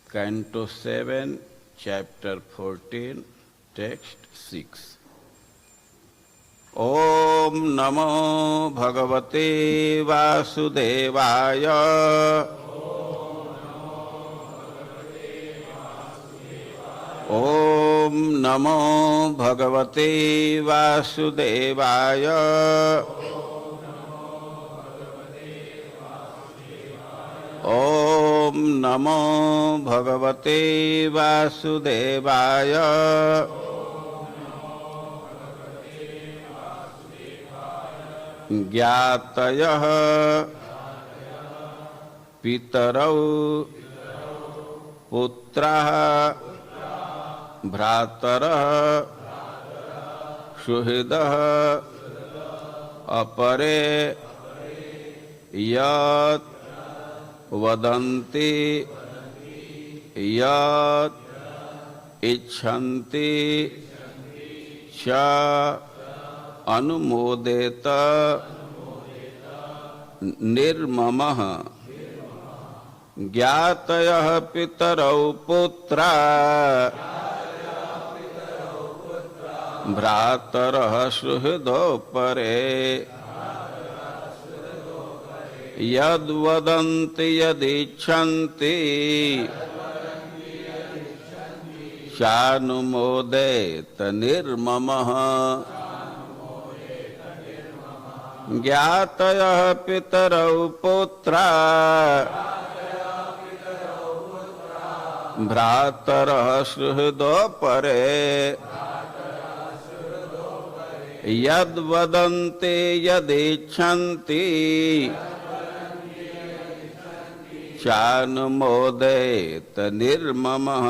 Canto 7, Chapter 14, Text 6. Om Namo Bhagavate Vasudevaya. Om Namo Bhagavate Vasudevaya. Om Namo Bhagavate Vasudevaya. ज्ञातयः पितरौ पुत्रः भ्रातरः सुहृदः अपरे यत् वदन्ति यत् इच्छन्ति च अनुमोदेत निर्ममः। ज्ञातयः पितरौ पुत्रा भ्रातरः सुहृदो परे यद्वदन्ति यदिच्छन्ति चानुमोदेत निर्ममः। ज्ञातयः पितरौ पुत्रा भ्रातरः सुहृदो परे यद्वदन्ति यदिच्छन्ति चानुमोदेत निर्ममः।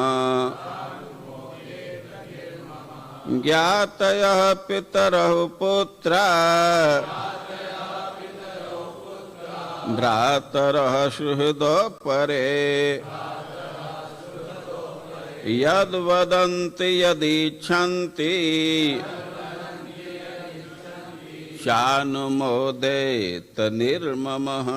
ज्ञातयः पितरौ पुत्रा भ्रातरः सुहृदो परे यद्वदन्ति यदिच्छन्ति चानुमोदेत निर्ममः।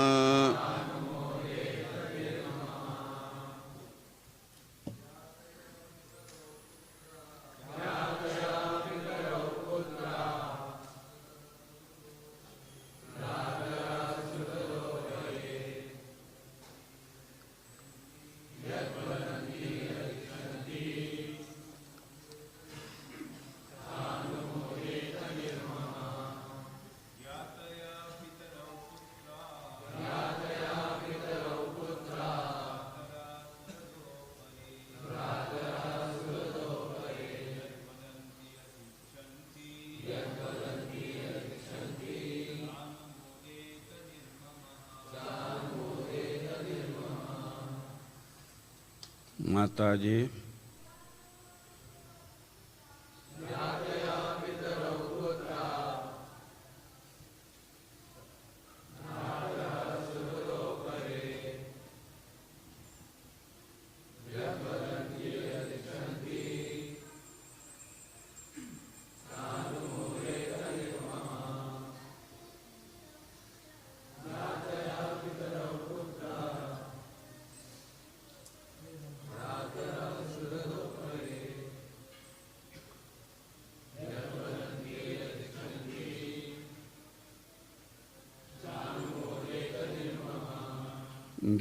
माता जी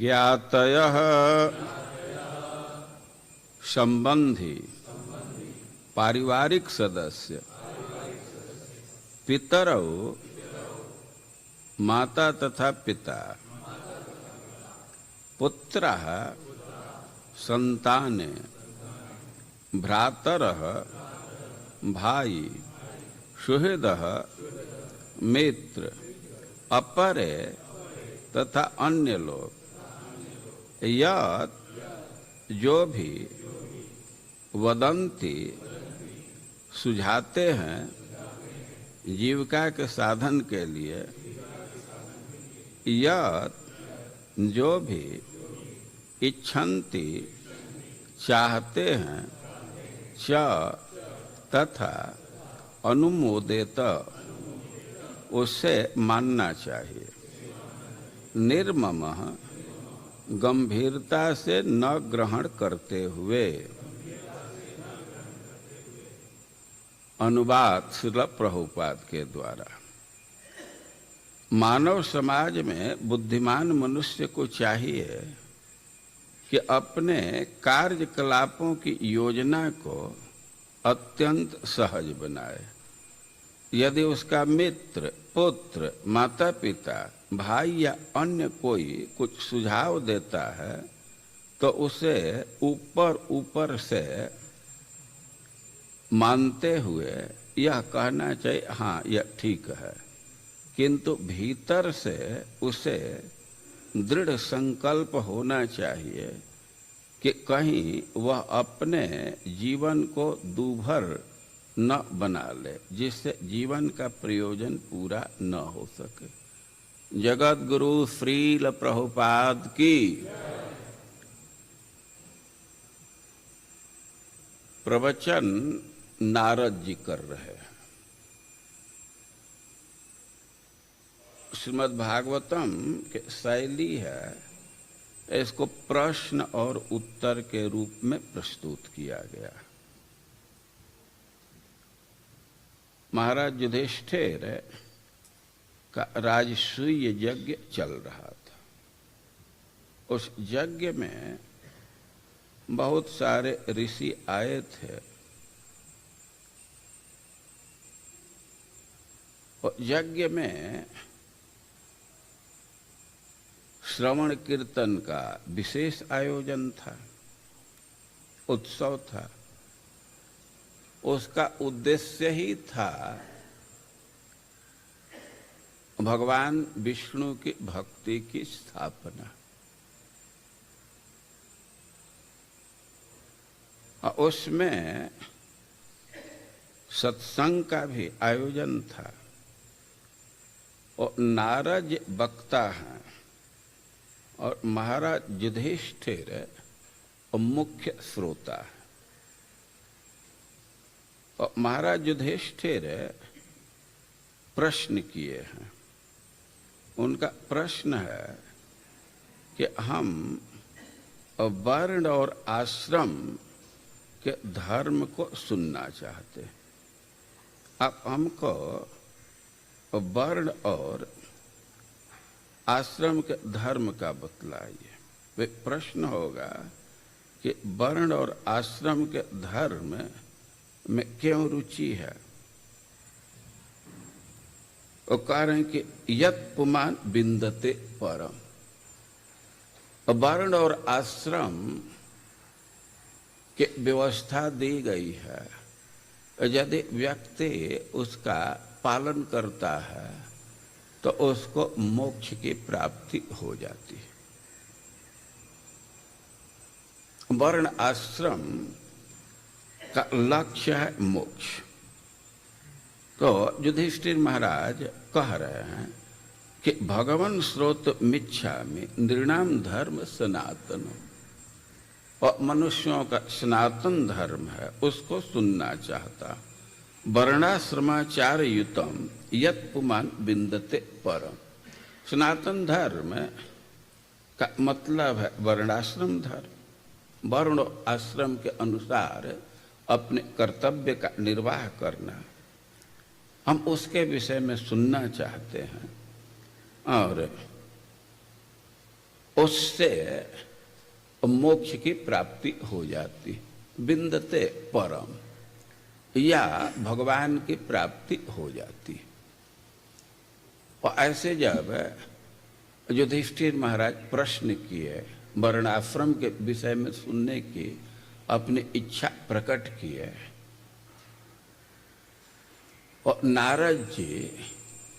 ज्ञातयः संबंधी पारिवारिक सदस्य पितरौ माता तथा पिता पुत्रः संताने भ्रातरः भाई सुहृदः मित्र अपरे तथा अन्य लोग यत् जो भी वदंती सुझाते हैं जीविका के साधन के लिए यत् जो भी इच्छन्ति चाहते हैं च तथा अनुमोदेत उसे मानना चाहिए। निर्ममः गंभीरता से न ग्रहण करते हुए। अनुवाद श्रील प्रभुपाद के द्वारा। मानव समाज में बुद्धिमान मनुष्य को चाहिए कि अपने कार्यकलापों की योजना को अत्यंत सहज बनाए। यदि उसका मित्र, पुत्र, माता पिता, भाई या अन्य कोई कुछ सुझाव देता है तो उसे ऊपर ऊपर से मानते हुए यह कहना चाहिए, हाँ यह ठीक है, किंतु भीतर से उसे दृढ़ संकल्प होना चाहिए कि कहीं वह अपने जीवन को दूभर न बना ले, जिससे जीवन का प्रयोजन पूरा न हो सके। जगत गुरु श्रील प्रभुपाद की। प्रवचन नारद जी कर रहे हैं। श्रीमद् भागवतम के शैली है, इसको प्रश्न और उत्तर के रूप में प्रस्तुत किया गया। महाराज युधिष्ठिर का राजसूय यज्ञ चल रहा था। उस यज्ञ में बहुत सारे ऋषि आए थे और यज्ञ में श्रवण कीर्तन का विशेष आयोजन था, उत्सव था। उसका उद्देश्य ही था भगवान विष्णु की भक्ति की स्थापना। और उसमें सत्संग का भी आयोजन था। और नारद वक्ता हैं और महाराज युधिष्ठिर मुख्य श्रोता है। और महाराज युधिष्ठिर प्रश्न किए हैं। उनका प्रश्न है कि हम वर्ण और आश्रम के धर्म को सुनना चाहते हैं। आप हमको वर्ण और आश्रम के धर्म का बतलाइए। वे प्रश्न होगा कि वर्ण और आश्रम के धर्म में क्यों रुचि है। वो कह रहे हैं कि यत् पुमान बिंदते परम। वर्ण और आश्रम की व्यवस्था दी गई है। यदि व्यक्ति उसका पालन करता है तो उसको मोक्ष की प्राप्ति हो जाती है। वर्ण आश्रम का लक्ष्य है मोक्ष। तो युधिष्ठिर महाराज कह रहे हैं कि भगवान स्रोत मिच्छामि नृणाम धर्म सनातन। और मनुष्यों का सनातन धर्म है, उसको सुनना चाहता। वर्णाश्रमाचार युतम यत् पुमान बिंदते परम। सनातन धर्म का मतलब है वर्णाश्रम धर्म। वर्ण आश्रम के अनुसार अपने कर्तव्य का निर्वाह करना, हम उसके विषय में सुनना चाहते हैं और उससे मोक्ष की प्राप्ति हो जाती। बिंदते परम, या भगवान की प्राप्ति हो जाती। और ऐसे जब युधिष्ठिर महाराज प्रश्न किए, वर्णाश्रम के विषय में सुनने की अपनी इच्छा प्रकट किए, और नारद जी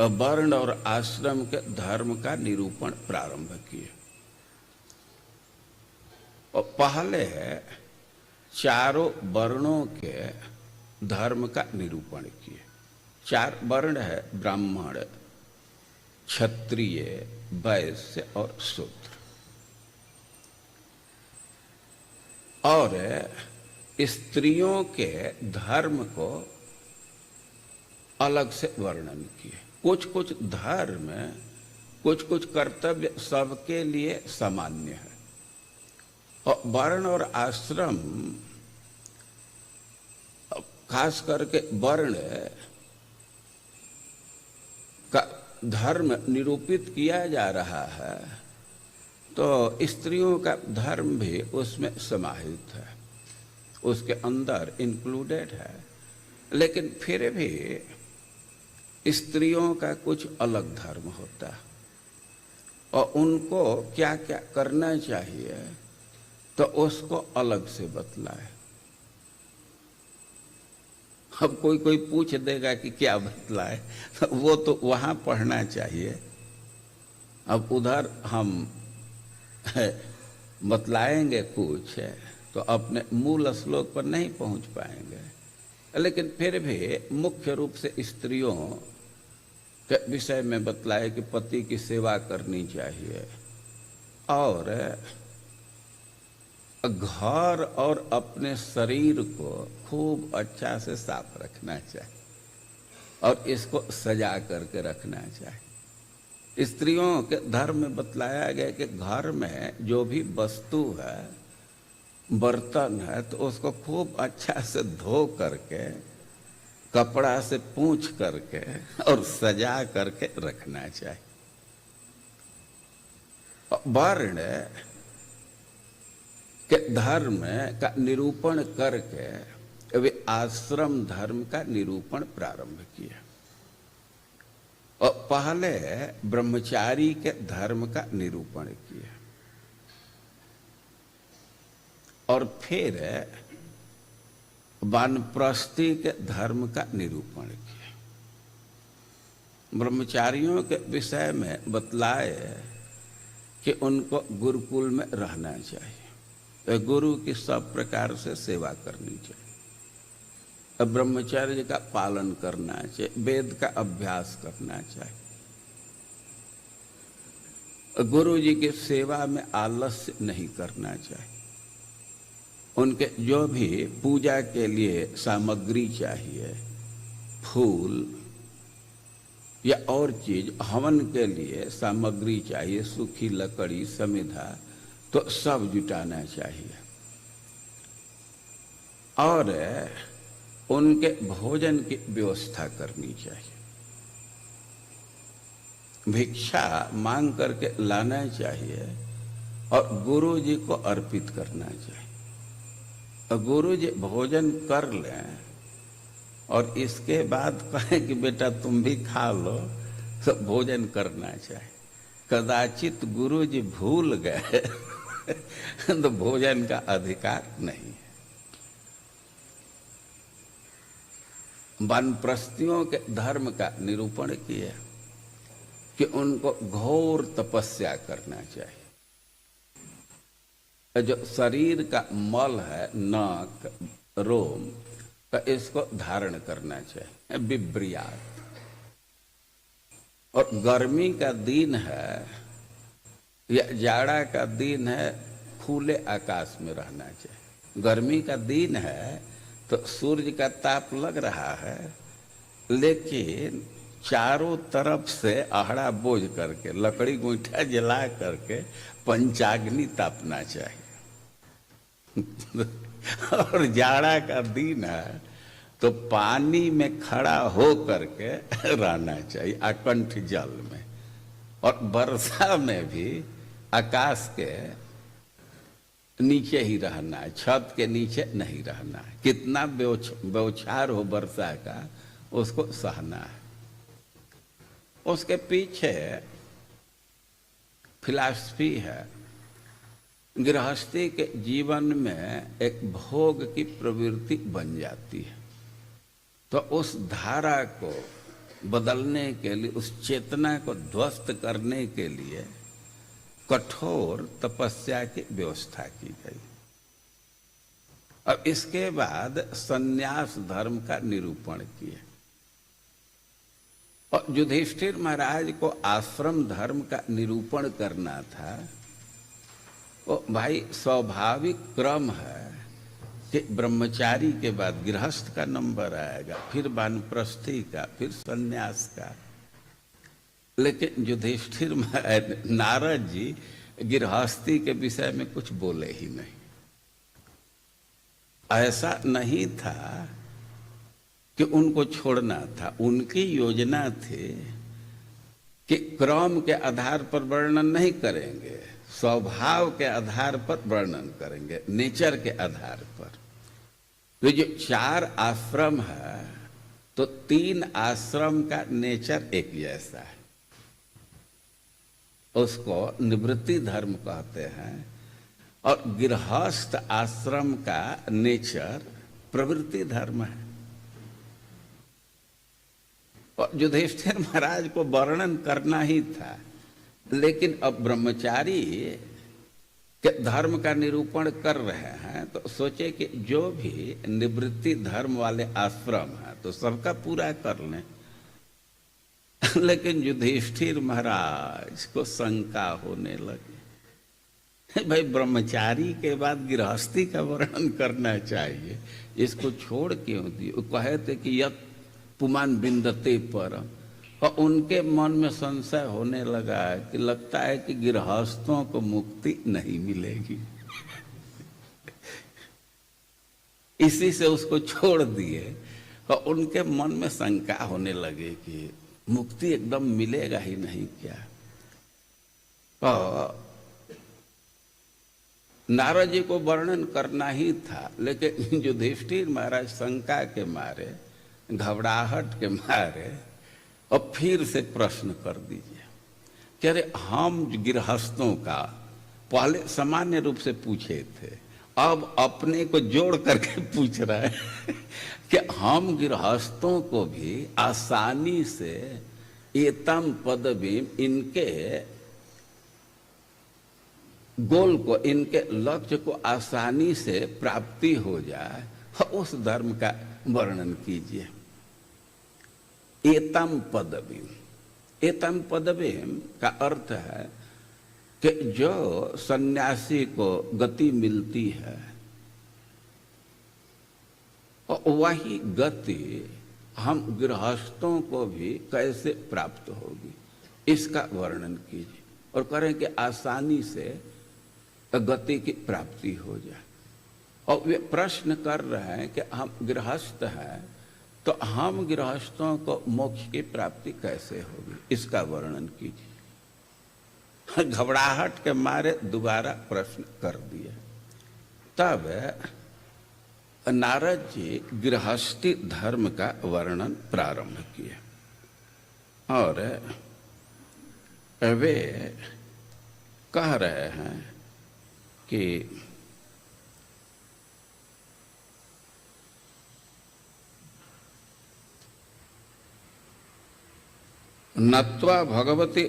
वर्ण और आश्रम के धर्म का निरूपण प्रारंभ किए। और पहले चारों वर्णों के धर्म का निरूपण किए। 4 वर्ण है, ब्राह्मण, क्षत्रिय, वैश्य और शूद्र। और स्त्रियों के धर्म को अलग से वर्णन किए। कुछ कुछ धर्म, कुछ कुछ कर्तव्य सबके लिए सामान्य है। और वर्ण और आश्रम, खास करके वर्ण का धर्म निरूपित किया जा रहा है, तो स्त्रियों का धर्म भी उसमें समाहित है, उसके अंदर इंक्लूडेड है। लेकिन फिर भी स्त्रियों का कुछ अलग धर्म होता है और उनको क्या क्या करना चाहिए तो उसको अलग से बतलाए। अब कोई कोई पूछ देगा कि क्या बतलाए, तो वो तो वहां पढ़ना चाहिए। अब उधर हम बतलाएंगे कुछ तो अपने मूल श्लोक पर नहीं पहुंच पाएंगे। लेकिन फिर भी मुख्य रूप से स्त्रियों के विषय में बतलाए कि पति की सेवा करनी चाहिए और घर और अपने शरीर को खूब अच्छा से साफ रखना चाहिए और इसको सजा करके रखना चाहिए। स्त्रियों के धर्म में बतलाया गया कि घर में जो भी वस्तु है, बर्तन है, तो उसको खूब अच्छा से धो करके, कपड़ा से पोंछ करके और सजा करके रखना चाहिए। वर्ण के धर्म का निरूपण करके वे आश्रम धर्म का निरूपण प्रारंभ किया और पहले ब्रह्मचारी के धर्म का निरूपण किया और फिर वानप्रस्थी के धर्म का निरूपण किया। ब्रह्मचारियों के विषय में बतलाए कि उनको गुरुकुल में रहना चाहिए, गुरु की सब प्रकार से सेवा करनी चाहिए, ब्रह्मचर्य का पालन करना चाहिए, वेद का अभ्यास करना चाहिए, गुरु जी की सेवा में आलस्य नहीं करना चाहिए, उनके जो भी पूजा के लिए सामग्री चाहिए, फूल या और चीज, हवन के लिए सामग्री चाहिए, सूखी लकड़ी, समिधा, तो सब जुटाना चाहिए और उनके भोजन की व्यवस्था करनी चाहिए। भिक्षा मांग करके लाना चाहिए और गुरु जी को अर्पित करना चाहिए। गुरु जी भोजन कर लें और इसके बाद कहें कि बेटा तुम भी खा लो, तो भोजन करना चाहिए। कदाचित गुरु जी भूल गए तो भोजन का अधिकार नहीं है। वानप्रस्थियों के धर्म का निरूपण किया कि उनको घोर तपस्या करना चाहिए। जो शरीर का मल है, नाक, रोम, तो इसको धारण करना चाहिए, बिब्रियात। और गर्मी का दिन है या जाड़ा का दिन है, खुले आकाश में रहना चाहिए। गर्मी का दिन है तो सूर्य का ताप लग रहा है, लेकिन चारों तरफ से आहड़ा बोझ करके, लकड़ी गोईठा जला करके पंचाग्नि तापना चाहिए। और जाड़ा का दिन है तो पानी में खड़ा हो करके रहना चाहिए, अकंठ जल में। और वर्षा में भी आकाश के नीचे ही रहना है, छत के नीचे नहीं रहना है। कितना बौछार हो वर्षा का, उसको सहना है। उसके पीछे फिलॉसफी है। गृहस्थी के जीवन में एक भोग की प्रवृत्ति बन जाती है, तो उस धारा को बदलने के लिए, उस चेतना को ध्वस्त करने के लिए कठोर तपस्या की व्यवस्था की गई। अब इसके बाद संन्यास धर्म का निरूपण किया और युधिष्ठिर महाराज को आश्रम धर्म का निरूपण करना था। वो भाई स्वाभाविक क्रम है कि ब्रह्मचारी के बाद गृहस्थ का नंबर आएगा, फिर वानप्रस्थी का, फिर सन्यास का। लेकिन युधिष्ठिर नारद जी गृहस्थी के विषय में कुछ बोले ही नहीं। ऐसा नहीं था कि उनको छोड़ना था, उनकी योजना थी कि क्रम के आधार पर वर्णन नहीं करेंगे, स्वभाव के आधार पर वर्णन करेंगे, नेचर के आधार पर। तो जो 4 आश्रम है तो 3 आश्रम का नेचर एक जैसा है, उसको निवृत्ति धर्म कहते हैं, और गृहस्थ आश्रम का नेचर प्रवृत्ति धर्म है। और युधिष्ठिर महाराज को वर्णन करना ही था, लेकिन अब ब्रह्मचारी के धर्म का निरूपण कर रहे हैं तो सोचे कि जो भी निवृत्ति धर्म वाले आश्रम है तो सबका पूरा कर लें। लेकिन युधिष्ठिर महाराज को शंका होने लगी, भाई ब्रह्मचारी के बाद गृहस्थी का वर्णन करना चाहिए, इसको छोड़ क्यों दिए? वो कहे थे कि यत् पुमान बिंदते परम, और उनके मन में संशय होने लगा कि लगता है कि गृहस्थों को मुक्ति नहीं मिलेगी। इसी से उसको छोड़ दिए, और उनके मन में शंका होने लगे कि मुक्ति एकदम मिलेगा ही नहीं क्या। और नारद जी को वर्णन करना ही था, लेकिन युधिष्ठिर महाराज शंका के मारे, घबराहट के मारे, और फिर से प्रश्न कर दीजिए कि अरे हम गृहस्थों का पहले सामान्य रूप से पूछे थे, अब अपने को जोड़ करके पूछ रहे हैं कि हम गृहस्थों को भी आसानी से एतम पदवीम, इनके गोल को, इनके लक्ष्य को आसानी से प्राप्ति हो जाए, उस धर्म का वर्णन कीजिए। एतम पदवीम, एतम पदवीम का अर्थ है कि जो सन्यासी को गति मिलती है और वही गति हम गृहस्थों को भी कैसे प्राप्त होगी, इसका वर्णन कीजिए। और करें कि आसानी से गति की प्राप्ति हो जाए। और वे प्रश्न कर रहे हैं कि हम गृहस्थ हैं तो हम गृहस्थों को मोक्ष की प्राप्ति कैसे होगी, इसका वर्णन कीजिए। घबराहट के मारे दोबारा प्रश्न कर दिया। तब नारद जी गृहस्थी धर्म का वर्णन प्रारंभ किए, और वे कह रहे हैं कि नत्वा भगवती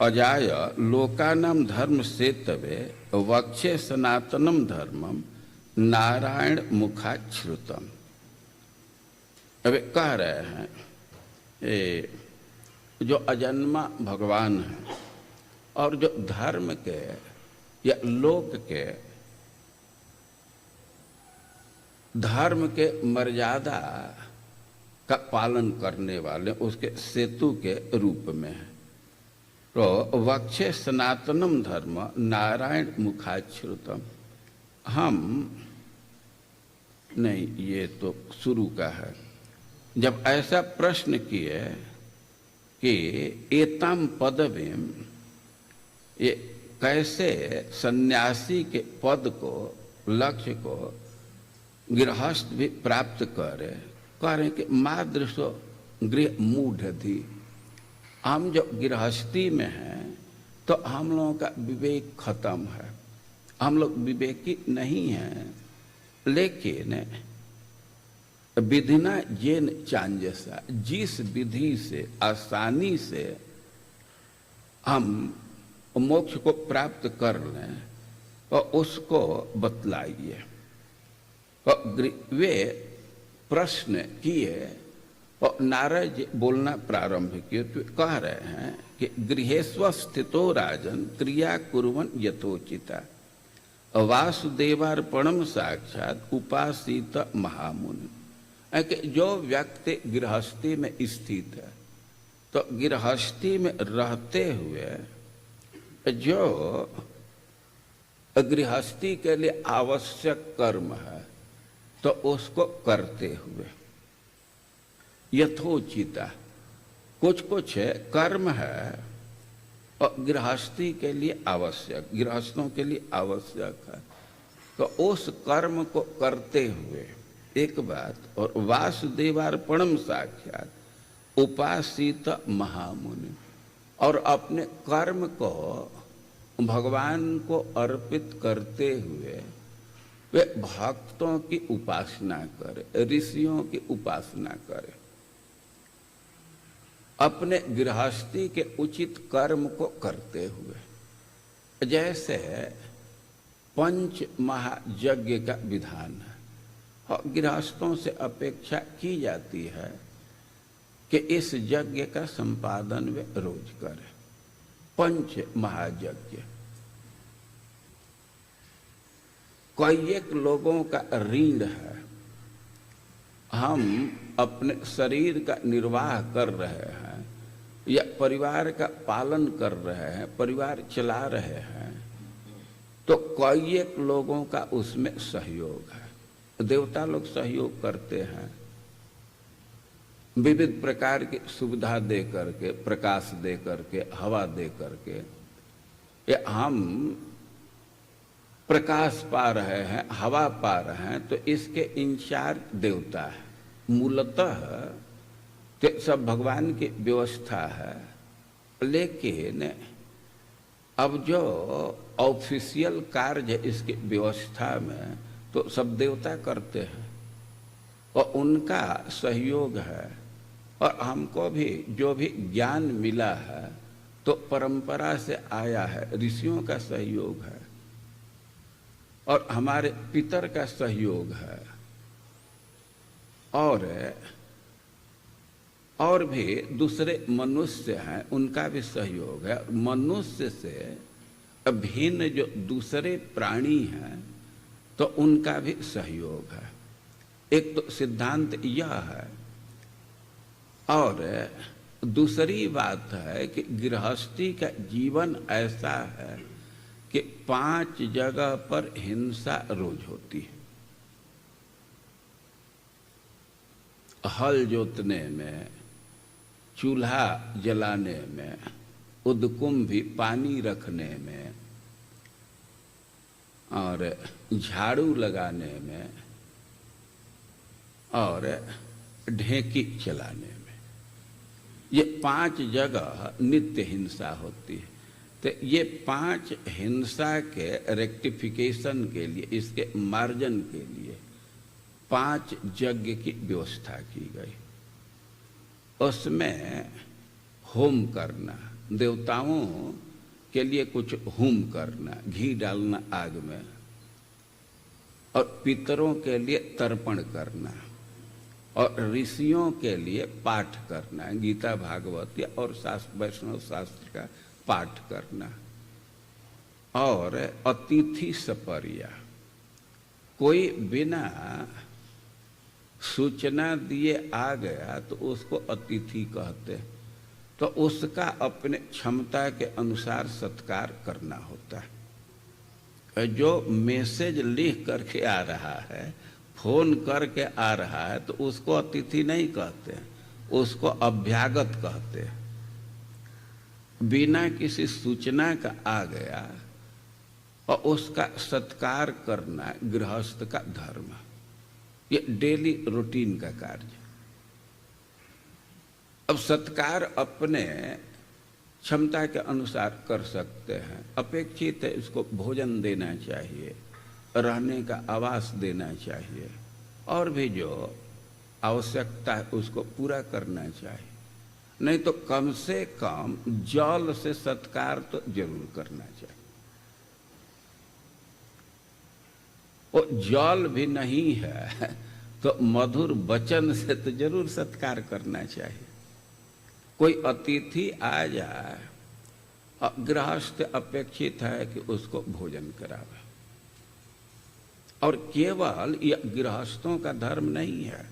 अजाय लोकानाम धर्म सेतवे वक्षे सनातनम धर्मम नारायण मुखाच्छ्रुतम। अब कह रहे हैं जो अजन्मा भगवान है और जो धर्म के या लोक के धर्म के मर्यादा का पालन करने वाले उसके सेतु के रूप में है। तो वक्षे सनातनम धर्म नारायण मुखाच्छ्रुतम। हम नहीं, ये तो शुरू का है। जब ऐसा प्रश्न किए कि एतम पदवीम, ये कैसे सन्यासी के पद को, लक्ष्य को गृहस्थ भी प्राप्त करे, कह रहे कि मादृशो गृह मूढ़ थी। हम जो गृहस्थी में हैं तो हम लोगों का विवेक खत्म है, हम लोग विवेकी नहीं हैं। लेकिन विधिना जेन चांजसा, जिस विधि से आसानी से हम मोक्ष को प्राप्त कर लें और उसको बतलाइए। वे प्रश्न किए और नारद जी बोलना प्रारंभ किए। तो कह रहे हैं कि गृहेस्व स्थितो राजन क्रिया कुर्वन् यथोचिता वासुदेवार्पणम साक्षात उपासित महामुनि। कि जो व्यक्ति गृहस्थी में स्थित है तो गृहस्थी में रहते हुए जो गृहस्थी के लिए आवश्यक कर्म है तो उसको करते हुए यथोचिता, कुछ कुछ कर्म है और गृहस्थी के लिए आवश्यक, गृहस्थों के लिए आवश्यक है, तो उस कर्म को करते हुए एक बात। और वासुदेवार्पणम साक्षात उपासित महामुनि, और अपने कर्म को भगवान को अर्पित करते हुए वे भक्तों की उपासना करे, ऋषियों की उपासना करे, अपने गृहस्थी के उचित कर्म को करते हुए। जैसे पंच महायज्ञ का विधान है और गृहस्थों से अपेक्षा की जाती है कि इस यज्ञ का संपादन वे रोज करें। पंच महायज्ञ कई एक लोगों का ऋण है। हम अपने शरीर का निर्वाह कर रहे हैं या परिवार का पालन कर रहे हैं, परिवार चला रहे हैं, तो कई एक लोगों का उसमें सहयोग है। देवता लोग सहयोग करते हैं, विविध प्रकार की सुविधा दे करके, प्रकाश दे करके, हवा दे करके। ये हम प्रकाश पा रहे हैं, हवा पा रहे हैं, तो इसके इंचार्ज देवता है। मूलतः तो सब भगवान की व्यवस्था है, लेकिन अब जो ऑफिशियल कार्य इसकी व्यवस्था में तो सब देवता करते हैं और उनका सहयोग है। और हमको भी जो भी ज्ञान मिला है तो परंपरा से आया है, ऋषियों का सहयोग है और हमारे पितर का सहयोग है, और भी दूसरे मनुष्य हैं उनका भी सहयोग है। मनुष्य से भिन्न जो दूसरे प्राणी हैं तो उनका भी सहयोग है। एक तो सिद्धांत यह है, और दूसरी बात है कि गृहस्थी का जीवन ऐसा है कि 5 जगह पर हिंसा रोज होती है। हल जोतने में, चूल्हा जलाने में, उद्कुंभी पानी रखने में, और झाड़ू लगाने में, और ढेकी चलाने में, ये 5 जगह नित्य हिंसा होती है। तो ये 5 हिंसा के रेक्टिफिकेशन के लिए, इसके मार्जन के लिए 5 यज्ञ की व्यवस्था की गई। उसमें होम करना, देवताओं के लिए कुछ होम करना, घी डालना आग में, और पितरों के लिए तर्पण करना, और ऋषियों के लिए पाठ करना, गीता भागवत और वैष्णव शास्त्र का पाठ करना, और अतिथि सपर्या। कोई बिना सूचना दिए आ गया तो उसको अतिथि कहते, तो उसका अपने क्षमता के अनुसार सत्कार करना होता है। जो मैसेज लिख करके आ रहा है, फोन करके आ रहा है, तो उसको अतिथि नहीं कहते, उसको अभ्यागत कहते हैं। बिना किसी सूचना का आ गया और उसका सत्कार करना गृहस्थ का धर्म, ये डेली रूटीन का कार्य। अब सत्कार अपने क्षमता के अनुसार कर सकते हैं। अपेक्षित है इसको भोजन देना चाहिए, रहने का आवास देना चाहिए, और भी जो आवश्यकता है उसको पूरा करना चाहिए। नहीं तो कम से कम जल से सत्कार तो जरूर करना चाहिए। वो जल भी नहीं है तो मधुर वचन से तो जरूर सत्कार करना चाहिए। कोई अतिथि आ जाए, गृहस्थ अपेक्षित है कि उसको भोजन करावे। और केवल यह गृहस्थों का धर्म नहीं है,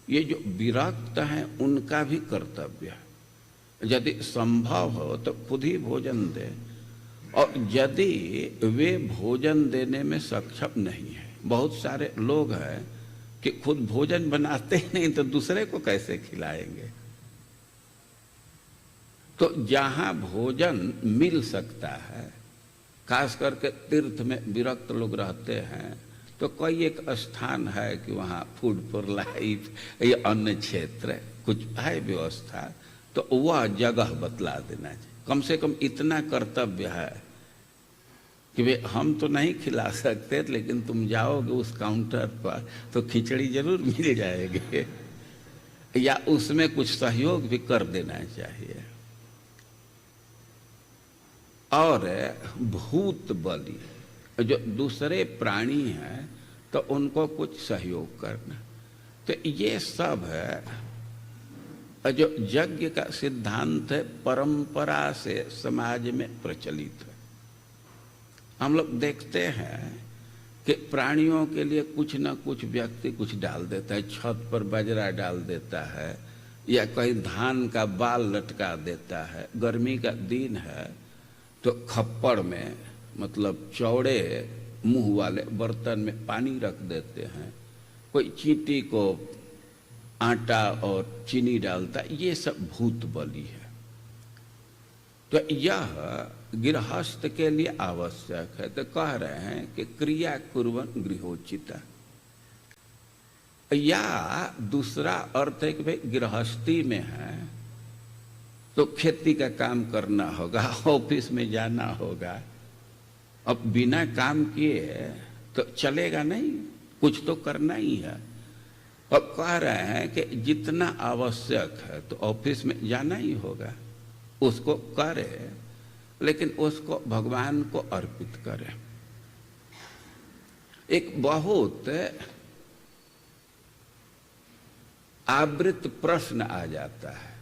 ये जो विरक्त हैं उनका भी कर्तव्य है। यदि संभव हो तो खुद ही भोजन दे, और यदि वे भोजन देने में सक्षम नहीं है, बहुत सारे लोग हैं कि खुद भोजन बनाते ही नहीं तो दूसरे को कैसे खिलाएंगे। तो जहां भोजन मिल सकता है, खास करके तीर्थ में विरक्त लोग रहते हैं, तो कोई एक स्थान है कि वहाँ फूड फॉर लाइफ या अन्य क्षेत्र कुछ है व्यवस्था, तो वह जगह बतला देना चाहिए। कम से कम इतना कर्तव्य है कि वे हम तो नहीं खिला सकते, लेकिन तुम जाओगे उस काउंटर पर तो खिचड़ी जरूर मिल जाएगी, या उसमें कुछ सहयोग भी कर देना चाहिए। और भूत बलि, जो दूसरे प्राणी हैं तो उनको कुछ सहयोग करना, तो ये सब है जो यज्ञ का सिद्धांत है, परंपरा से समाज में प्रचलित है। हम लोग देखते हैं कि प्राणियों के लिए कुछ न कुछ व्यक्ति कुछ डाल देता है, छत पर बाजरा डाल देता है या कहीं धान का बाल लटका देता है। गर्मी का दिन है तो खप्पड़ में, मतलब चौड़े मुंह वाले बर्तन में पानी रख देते हैं, कोई चींटी को आटा और चीनी डालता, ये सब भूत बलि है। तो यह गृहस्थ के लिए आवश्यक है। तो कह रहे हैं कि क्रिया कुर्वन् गृहोचिता, या दूसरा अर्थ है कि भाई गृहस्थी में है तो खेती का काम करना होगा, ऑफिस में जाना होगा। अब बिना काम किए तो चलेगा नहीं, कुछ तो करना ही है। अब कह रहे हैं कि जितना आवश्यक है तो ऑफिस में जाना ही होगा, उसको करे, लेकिन उसको भगवान को अर्पित करे। एक बहुत आवृत प्रश्न आ जाता है,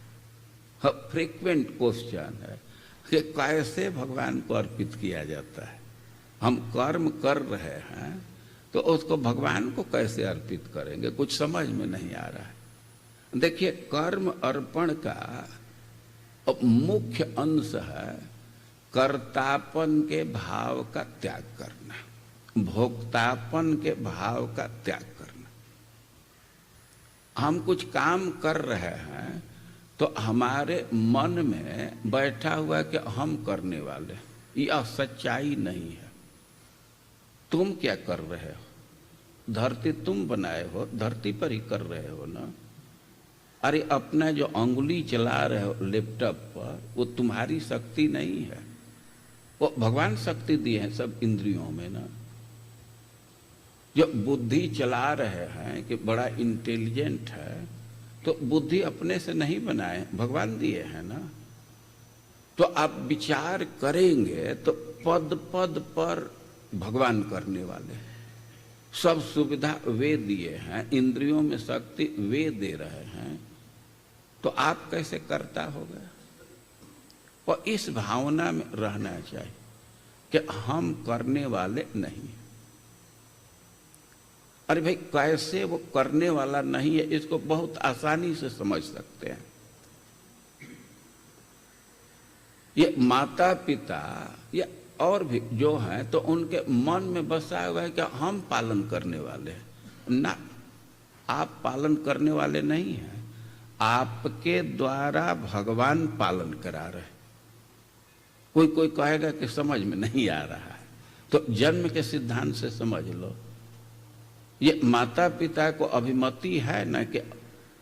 फ्रीक्वेंट क्वेश्चन है कि कैसे भगवान को अर्पित किया जाता है। हम कर्म कर रहे हैं तो उसको भगवान को कैसे अर्पित करेंगे, कुछ समझ में नहीं आ रहा है। देखिए, कर्म अर्पण का मुख्य अंश है कर्तापन के भाव का त्याग करना, भोक्तापन के भाव का त्याग करना। हम कुछ काम कर रहे हैं तो हमारे मन में बैठा हुआ कि हम करने वाले, यह सच्चाई नहीं है। तुम क्या कर रहे हो? धरती तुम बनाए हो, धरती पर ही कर रहे हो ना। अरे अपना जो अंगुली चला रहे हो लैपटॉप पर, वो तुम्हारी शक्ति नहीं है, वो भगवान शक्ति दी है सब इंद्रियों में ना। जो बुद्धि चला रहे हैं कि बड़ा इंटेलिजेंट है, तो बुद्धि अपने से नहीं बनाए, भगवान दिए हैं ना। तो आप विचार करेंगे तो पद पद पर भगवान करने वाले, सब सुविधा वे दिए हैं, इंद्रियों में शक्ति वे दे रहे हैं, तो आप कैसे करता होगा? और इस भावना में रहना चाहिए कि हम करने वाले नहीं। अरे भाई, कैसे वो करने वाला नहीं है, इसको बहुत आसानी से समझ सकते हैं। ये माता पिता या और भी जो हैं, तो उनके मन में बसा हुआ है कि हम पालन करने वाले हैं ना। आप पालन करने वाले नहीं हैं, आपके द्वारा भगवान पालन करा रहे। कोई कोई कहेगा कि समझ में नहीं आ रहा है, तो जन्म के सिद्धांत से समझ लो। ये माता पिता को अभिमति है ना कि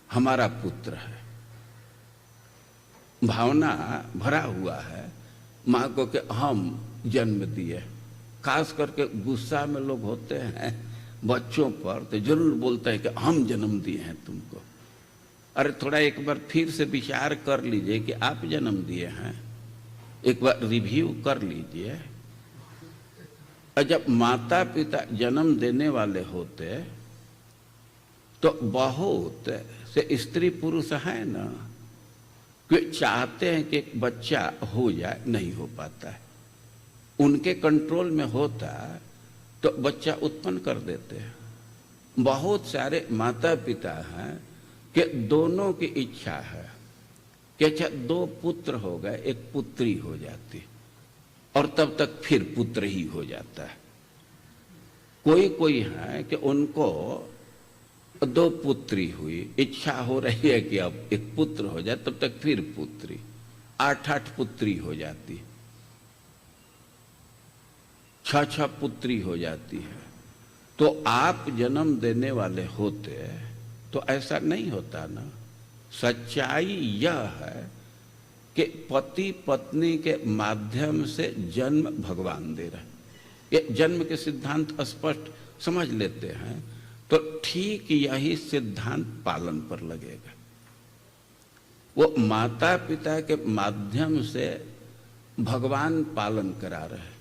हमारा पुत्र है, भावना भरा हुआ है माँ को कि हम जन्म दिए। खास करके गुस्सा में लोग होते हैं बच्चों पर, तो जरूर बोलते हैं कि हम जन्म दिए हैं तुमको। अरे थोड़ा एक बार फिर से विचार कर लीजिए कि आप जन्म दिए हैं, एक बार रिव्यू कर लीजिए। और जब माता पिता जन्म देने वाले होते तो बहुत से स्त्री पुरुष है ना कि चाहते हैं कि एक बच्चा हो जाए, नहीं हो पाता है। उनके कंट्रोल में होता तो बच्चा उत्पन्न कर देते हैं। बहुत सारे माता पिता हैं कि दोनों की इच्छा है कि अच्छा 2 पुत्र हो गए, 1 पुत्री हो जाती, और तब तक फिर पुत्र ही हो जाता है। कोई कोई है कि उनको 2 पुत्री हुई, इच्छा हो रही है कि अब एक पुत्र हो जाए, तब तक फिर पुत्री, 8 पुत्री हो जाती है, 6 पुत्री हो जाती है। तो आप जन्म देने वाले होते तो ऐसा नहीं होता ना। सच्चाई यह है कि पति पत्नी के माध्यम से जन्म भगवान दे रहे। ये जन्म के सिद्धांत स्पष्ट समझ लेते हैं तो ठीक यही सिद्धांत पालन पर लगेगा। वो माता पिता के माध्यम से भगवान पालन करा रहे।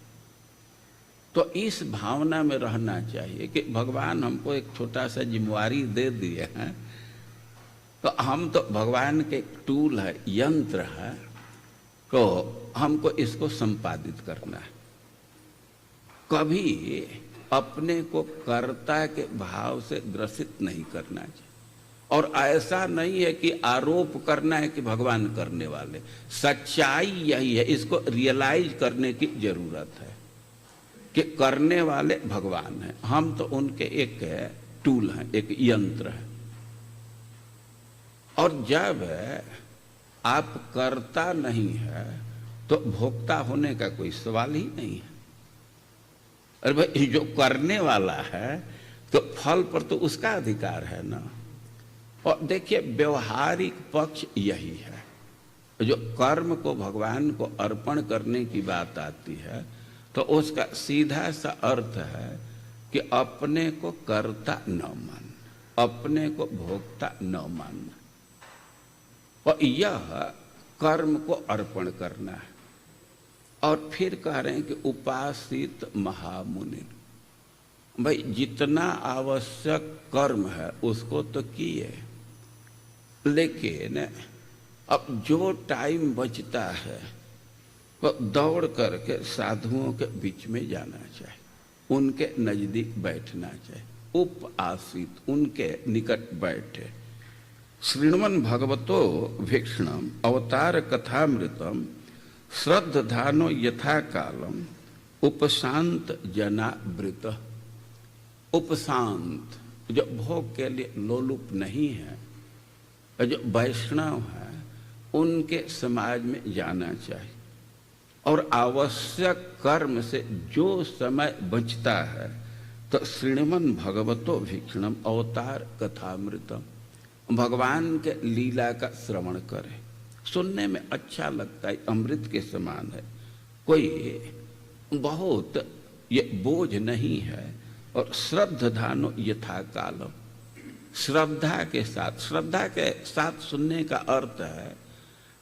तो इस भावना में रहना चाहिए कि भगवान हमको एक छोटा सा जिम्मेवारी दे दिए हैं, तो हम तो भगवान के एक टूल है, यंत्र है, तो हमको इसको संपादित करना है। कभी अपने को कर्ता के भाव से ग्रसित नहीं करना चाहिए। और ऐसा नहीं है कि आरोप करना है कि भगवान करने वाले। सच्चाई यही है, इसको रियलाइज करने की जरूरत है कि करने वाले भगवान हैं, हम तो उनके एक टूल हैं, एक यंत्र है। और जब आप कर्ता नहीं है तो भोक्ता होने का कोई सवाल ही नहीं है। अरे भाई, जो करने वाला है तो फल पर तो उसका अधिकार है ना। और देखिए, व्यवहारिक पक्ष यही है। जो कर्म को भगवान को अर्पण करने की बात आती है तो उसका सीधा सा अर्थ है कि अपने को कर्ता न मानना, अपने को भोक्ता न मानना, और यह कर्म को अर्पण करना है। और फिर कह रहे हैं कि उपासित महामुनि, भाई जितना आवश्यक कर्म है उसको तो किए, लेकिन अब जो टाइम बचता है वो दौड़ करके साधुओं के बीच में जाना चाहिए, उनके नजदीक बैठना चाहिए, उपासित, उनके निकट बैठे। श्रृण्वन् भगवतो भीक्षणम अवतार कथामृतम श्रद्धानो यथा कालम उपशांत जनावृत। उपशांत, जो भोग के लिए लोलुप नहीं है, जो वैष्णव है, उनके समाज में जाना चाहिए। और आवश्यक कर्म से जो समय बचता है तो श्रृण्वन् भगवतो भीक्षणम अवतार कथामृतम, भगवान के लीला का श्रवण करे। सुनने में अच्छा लगता है, अमृत के समान है, कोई बहुत ये बोझ नहीं है। और श्रद्धानो यथा कालम, श्रद्धा के साथ सुनने का अर्थ है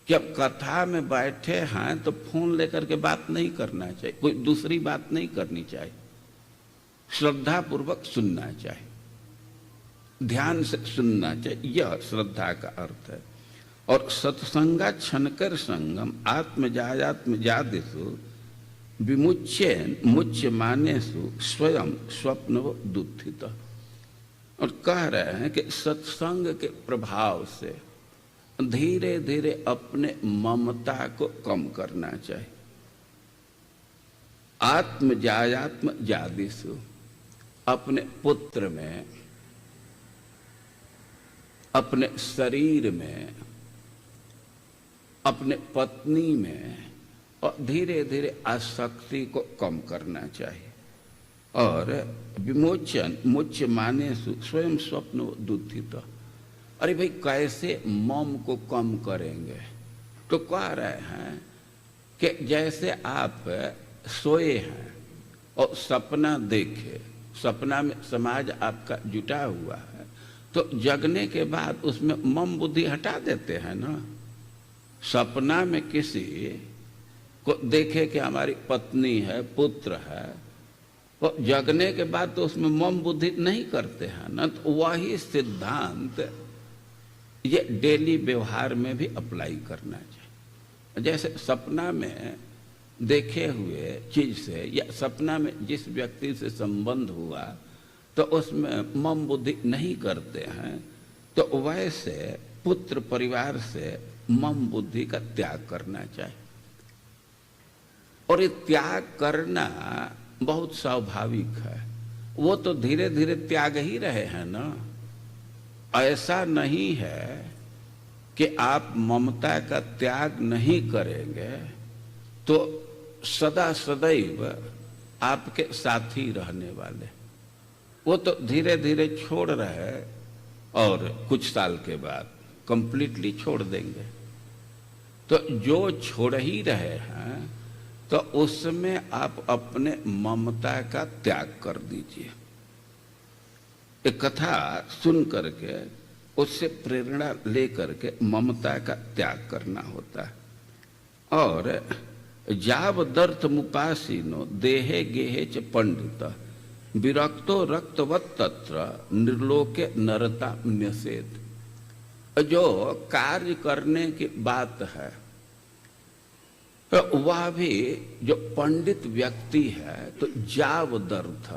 कि अब कथा में बैठे हैं तो फोन लेकर के बात नहीं करना चाहिए, कोई दूसरी बात नहीं करनी चाहिए, श्रद्धा पूर्वक सुनना चाहिए, ध्यान से सुनना चाहिए, यह श्रद्धा का अर्थ है। और सत्संगा क्षणकर संगम आत्मजायात्मजादिषु विमुच्येन मुच्यमानेषु स्वयं स्वप्नव दुत्थित। और कह रहे हैं कि सत्संग के प्रभाव से धीरे धीरे अपने ममता को कम करना चाहिए। आत्मजायात्मजादिषु, अपने पुत्र में, अपने शरीर में, अपने पत्नी में, और धीरे धीरे आसक्ति को कम करना चाहिए। और विमोचन मुच्य मानेषु स्वयं स्वप्न दुत्थित। अरे भाई, कैसे मम को कम करेंगे? तो कह रहे हैं कि जैसे आप सोए हैं और सपना देखे, सपना में समाज आपका जुटा हुआ है, तो जगने के बाद उसमें मम बुद्धि हटा देते हैं ना। सपना में किसी को देखे कि हमारी पत्नी है, पुत्र है, तो जगने के बाद तो उसमें मम बुद्धि नहीं करते हैं ना। तो वही सिद्धांत ये डेली व्यवहार में भी अप्लाई करना चाहिए। जैसे सपना में देखे हुए चीज से या सपना में जिस व्यक्ति से संबंध हुआ तो उसमें मम बुद्धि नहीं करते हैं, तो वैसे पुत्र परिवार से मम बुद्धि का त्याग करना चाहिए। और ये त्याग करना बहुत स्वाभाविक है। वो तो धीरे धीरे त्याग ही रहे हैं ना। ऐसा नहीं है कि आप ममता का त्याग नहीं करेंगे तो सदा सदैव आपके साथी रहने वाले। वो तो धीरे धीरे छोड़ रहे हैं और कुछ साल के बाद कंप्लीटली छोड़ देंगे। तो जो छोड़ ही रहे हैं तो उसमें आप अपने ममता का त्याग कर दीजिए। एक कथा सुन करके उससे प्रेरणा लेकर के ममता का त्याग करना होता है। और जावदर्थ मुपासीनो देहे गेहे च पंडित विरक्तो रक्तवत् तत्र निर्लोके नरता न्यसेत। जो कार्य करने की बात है वह भी जो पंडित व्यक्ति है तो जावदर्थ,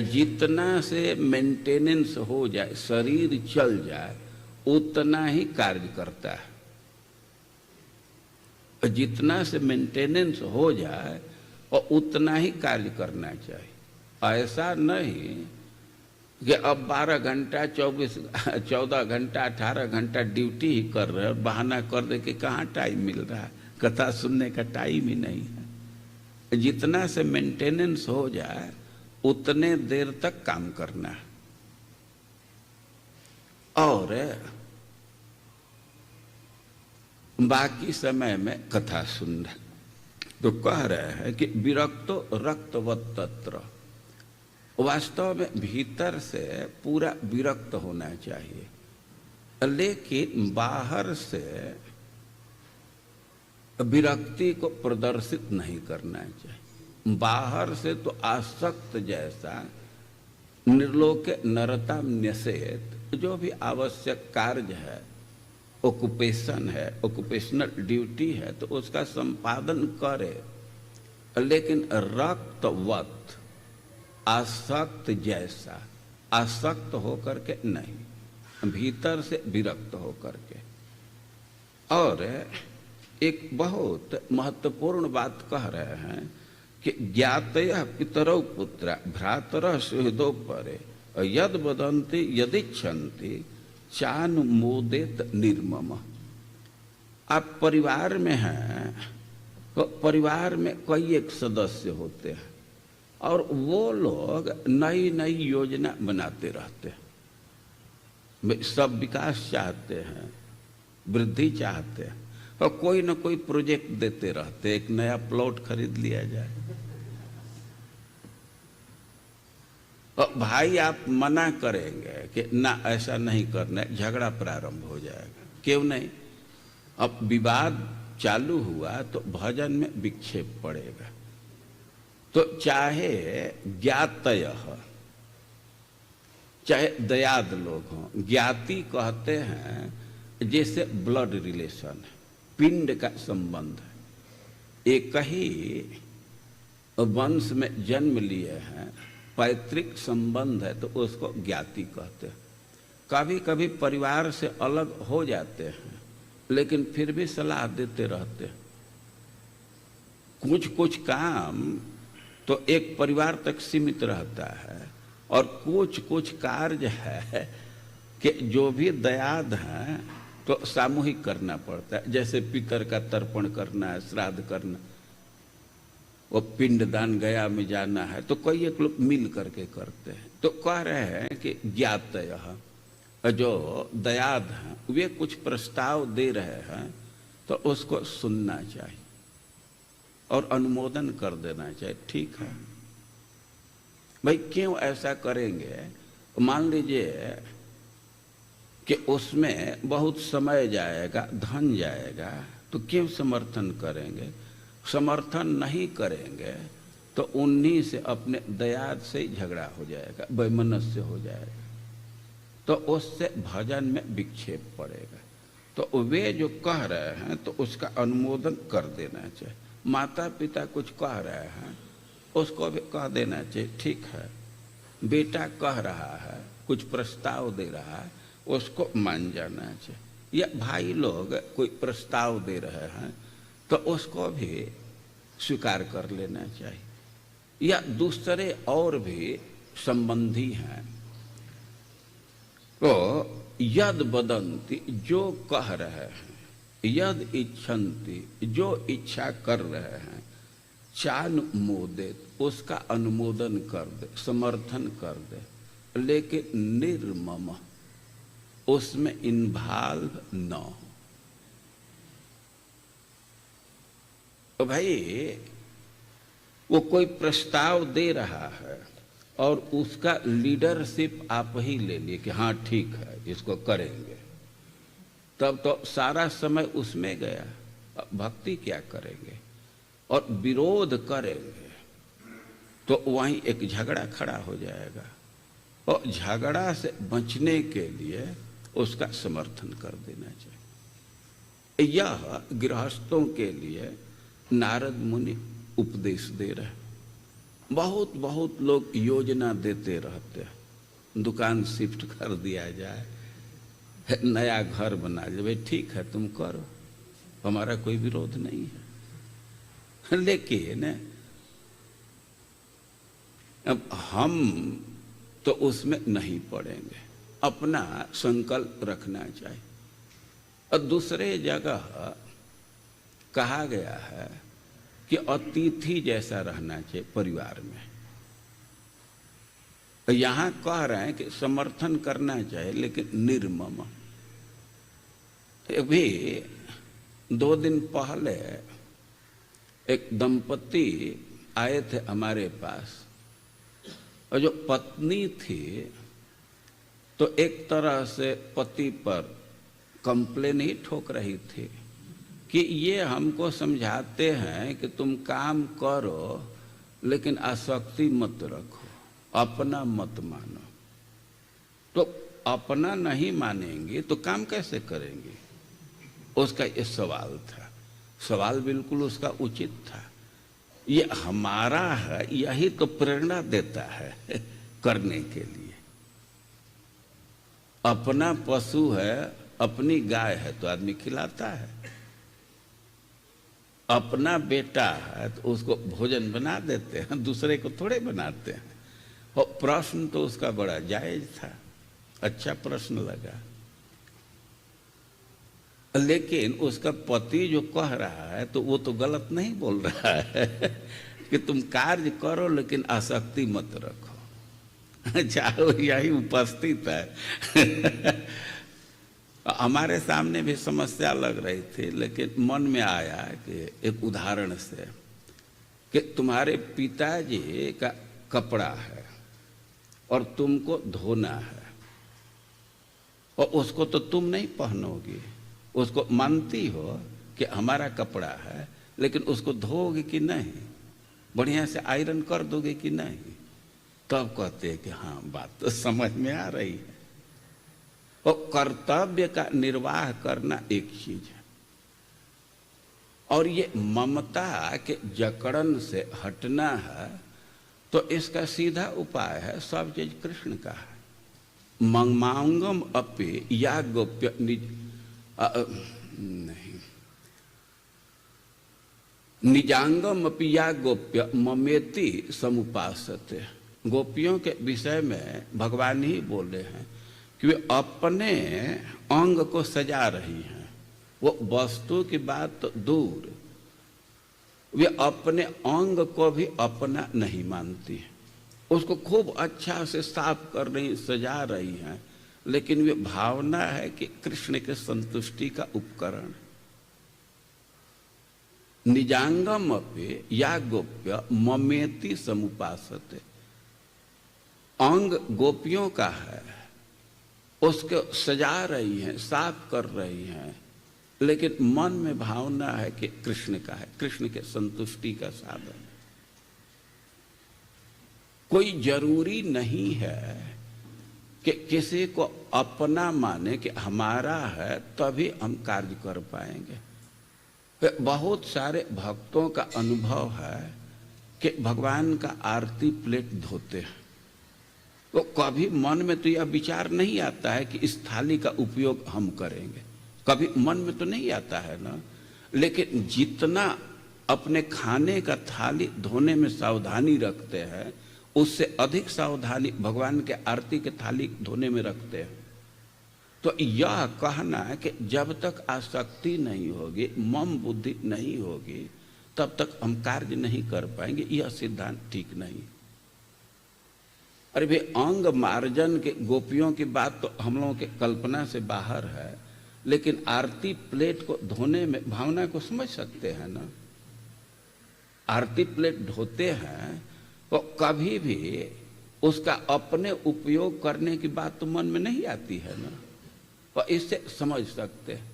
जितना से मेंटेनेंस हो जाए, शरीर चल जाए, उतना ही कार्य करता है। जितना से मेंटेनेंस हो जाए और उतना ही कार्य करना चाहिए। ऐसा नहीं कि अब 12 घंटा 14 घंटा 18 घंटा ड्यूटी ही कर रहे हैं, बहाना कर दे कि कहाँ टाइम मिल रहा है, कथा सुनने का टाइम ही नहीं है। जितना से मेंटेनेंस हो जाए उतने देर तक काम करना है। और बाकी समय में कथा सुनना। तो कह रहे हैं कि विरक्तो रक्तवत् तत्र, वास्तव में भीतर से पूरा विरक्त होना चाहिए, लेकिन बाहर से विरक्ति को प्रदर्शित नहीं करना चाहिए। बाहर से तो आसक्त जैसा निर्लोके नरता न्यसेत, जो भी आवश्यक कार्य है, ऑक्युपेशन है, ऑक्युपेशनल ड्यूटी है, तो उसका संपादन करे, लेकिन रक्तवत् आसक्त जैसा, आसक्त होकर के नहीं, भीतर से विरक्त होकर के। और एक बहुत महत्वपूर्ण बात कह रहे हैं कि ज्ञातयः पितरौ पुत्रा भ्रातरः सुहृदौ परे यद वदन्ति यदिच्छन्ति चानुमोदेत निर्मम। आप परिवार में हैं तो परिवार में कई एक सदस्य होते हैं और वो लोग नई नई योजना बनाते रहते हैं। सब विकास चाहते हैं, वृद्धि चाहते हैं और कोई ना कोई प्रोजेक्ट देते रहते। एक नया प्लॉट खरीद लिया जाए और भाई आप मना करेंगे कि ना ऐसा नहीं करना है, झगड़ा प्रारंभ हो जाएगा। क्यों नहीं? अब विवाद चालू हुआ तो भजन में विक्षेप पड़ेगा। तो चाहे ज्ञातयः, चाहे दयाद लोग हों, ज्ञाति कहते हैं जैसे ब्लड रिलेशन है, पिंड का संबंध है, एक ही वंश में जन्म लिए हैं, पैतृक संबंध है, तो उसको ज्ञाति कहते हैं। कभी कभी परिवार से अलग हो जाते हैं लेकिन फिर भी सलाह देते रहते हैं। कुछ कुछ काम तो एक परिवार तक सीमित रहता है और कुछ कुछ कार्य है कि जो भी दयाद हैं तो सामूहिक करना पड़ता है। जैसे पितर का तर्पण करना है, श्राद्ध करना, वो पिंडदान गया में जाना है, तो कई एक लोग मिल करके करते हैं। तो कह रहे हैं कि ज्ञातयः, जो दयाद हैं वे कुछ प्रस्ताव दे रहे हैं तो उसको सुनना चाहिए और अनुमोदन कर देना चाहिए। ठीक है भाई, क्यों ऐसा करेंगे? मान लीजिए कि उसमें बहुत समय जाएगा, धन जाएगा, तो क्यों समर्थन करेंगे? समर्थन नहीं करेंगे तो उन्हीं से, अपने दयाद से ही झगड़ा हो जाएगा, वैमनस्य हो जाएगा, तो उससे भजन में विक्षेप पड़ेगा। तो वे जो कह रहे हैं तो उसका अनुमोदन कर देना चाहिए। माता पिता कुछ कह रहे हैं उसको भी कह देना चाहिए, ठीक है, बेटा कह रहा है, कुछ प्रस्ताव दे रहा है, उसको मान जाना चाहिए। या भाई लोग कोई प्रस्ताव दे रहे हैं तो उसको भी स्वीकार कर लेना चाहिए। या दूसरे और भी संबंधी हैं तो यद वदंती, जो कह रहे हैं, यद इच्छन्ति, जो इच्छा कर रहे हैं, चानुमोदित, उसका अनुमोदन कर दे, समर्थन कर दे, लेकिन निर्मम, उसमें इन्वॉल्व न हो। तो भाई वो कोई प्रस्ताव दे रहा है और उसका लीडरशिप आप ही ले लिए कि हाँ ठीक है इसको करेंगे, तब तो सारा समय उसमें गया। भक्ति क्या करेंगे? और विरोध करेंगे तो वहीं एक झगड़ा खड़ा हो जाएगा, और झगड़ा से बचने के लिए उसका समर्थन कर देना चाहिए। यह गृहस्थों के लिए नारद मुनि उपदेश दे रहे हैं। बहुत बहुत लोग योजना देते रहते हैं, दुकान शिफ्ट कर दिया जाए, नया घर बना जाए, भाई ठीक है तुम करो, हमारा कोई विरोध नहीं है, लेकिन अब हम तो उसमें नहीं पड़ेंगे, अपना संकल्प रखना चाहिए। और दूसरे जगह कहा गया है कि अतिथि जैसा रहना चाहिए परिवार में। यहां कह रहे हैं कि समर्थन करना चाहिए लेकिन निर्मम। अभी 2 दिन पहले एक दंपति आए थे हमारे पास, और जो पत्नी थी तो एक तरह से पति पर कंप्लेन ही ठोक रही थी कि ये हमको समझाते हैं कि तुम काम करो लेकिन आसक्ति मत रखो, अपना मत मानो। तो अपना नहीं मानेंगे तो काम कैसे करेंगे? उसका ये सवाल था। सवाल बिल्कुल उसका उचित था। ये हमारा है, यही तो प्रेरणा देता है करने के लिए। अपना पशु है, अपनी गाय है तो आदमी खिलाता है, अपना बेटा है तो उसको भोजन बना देते हैं, दूसरे को थोड़े बनाते हैं। और प्रश्न तो उसका बड़ा जायज था, अच्छा प्रश्न लगा। लेकिन उसका पति जो कह रहा है तो वो तो गलत नहीं बोल रहा है कि तुम कार्य करो लेकिन आसक्ति मत रखो। चाहो यही उपस्थित है। हमारे सामने भी समस्या लग रही थी, लेकिन मन में आया कि एक उदाहरण से कि तुम्हारे पिताजी का कपड़ा है और तुमको धोना है, और उसको तो तुम नहीं पहनोगी, उसको मानती हो कि हमारा कपड़ा है, लेकिन उसको धोओगे कि नहीं, बढ़िया से आयरन कर दोगे कि नहीं? तब कहते हैं कि हाँ बात तो समझ में आ रही है। और कर्तव्य का निर्वाह करना एक चीज है, और ये ममता के जकड़न से हटना है, तो इसका सीधा उपाय है सब चीज कृष्ण का है। मंगमांगम अपि या गोप्य नहीं, निजांगम अपि या गोप्य ममेति समुपासते। गोपियों के विषय में भगवान ही बोले हैं कि वे अपने अंग को सजा रही हैं, वो वस्तु की बात तो दूर, वे अपने अंग को भी अपना नहीं मानती है, उसको खूब अच्छा से साफ कर रही, सजा रही हैं, लेकिन वे भावना है कि कृष्ण के संतुष्टि का उपकरण। निजांगम अपि या गोप्य ममेति समुपासते। अंग गोपियों का है, उसको सजा रही हैं, साफ कर रही हैं, लेकिन मन में भावना है कि कृष्ण का है, कृष्ण के संतुष्टि का साधन। कोई जरूरी नहीं है कि किसी को अपना माने कि हमारा है तभी हम कार्य कर पाएंगे। बहुत सारे भक्तों का अनुभव है कि भगवान का आरती प्लेट धोते हैं, तो कभी मन में तो यह विचार नहीं आता है कि इस थाली का उपयोग हम करेंगे, कभी मन में तो नहीं आता है ना। लेकिन जितना अपने खाने का थाली धोने में सावधानी रखते हैं, उससे अधिक सावधानी भगवान के आरती के थाली धोने में रखते हैं। तो यह कहना है कि जब तक आसक्ति नहीं होगी, मम बुद्धि नहीं होगी, तब तक हम कार्य नहीं कर पाएंगे, यह सिद्धांत ठीक नहीं। अरे भाई, अंग मार्जन के गोपियों की बात तो हम लोगों के कल्पना से बाहर है, लेकिन आरती प्लेट को धोने में भावना को समझ सकते हैं ना। आरती प्लेट धोते हैं तो कभी भी उसका अपने उपयोग करने की बात तो मन में नहीं आती है ना, तो इससे समझ सकते हैं।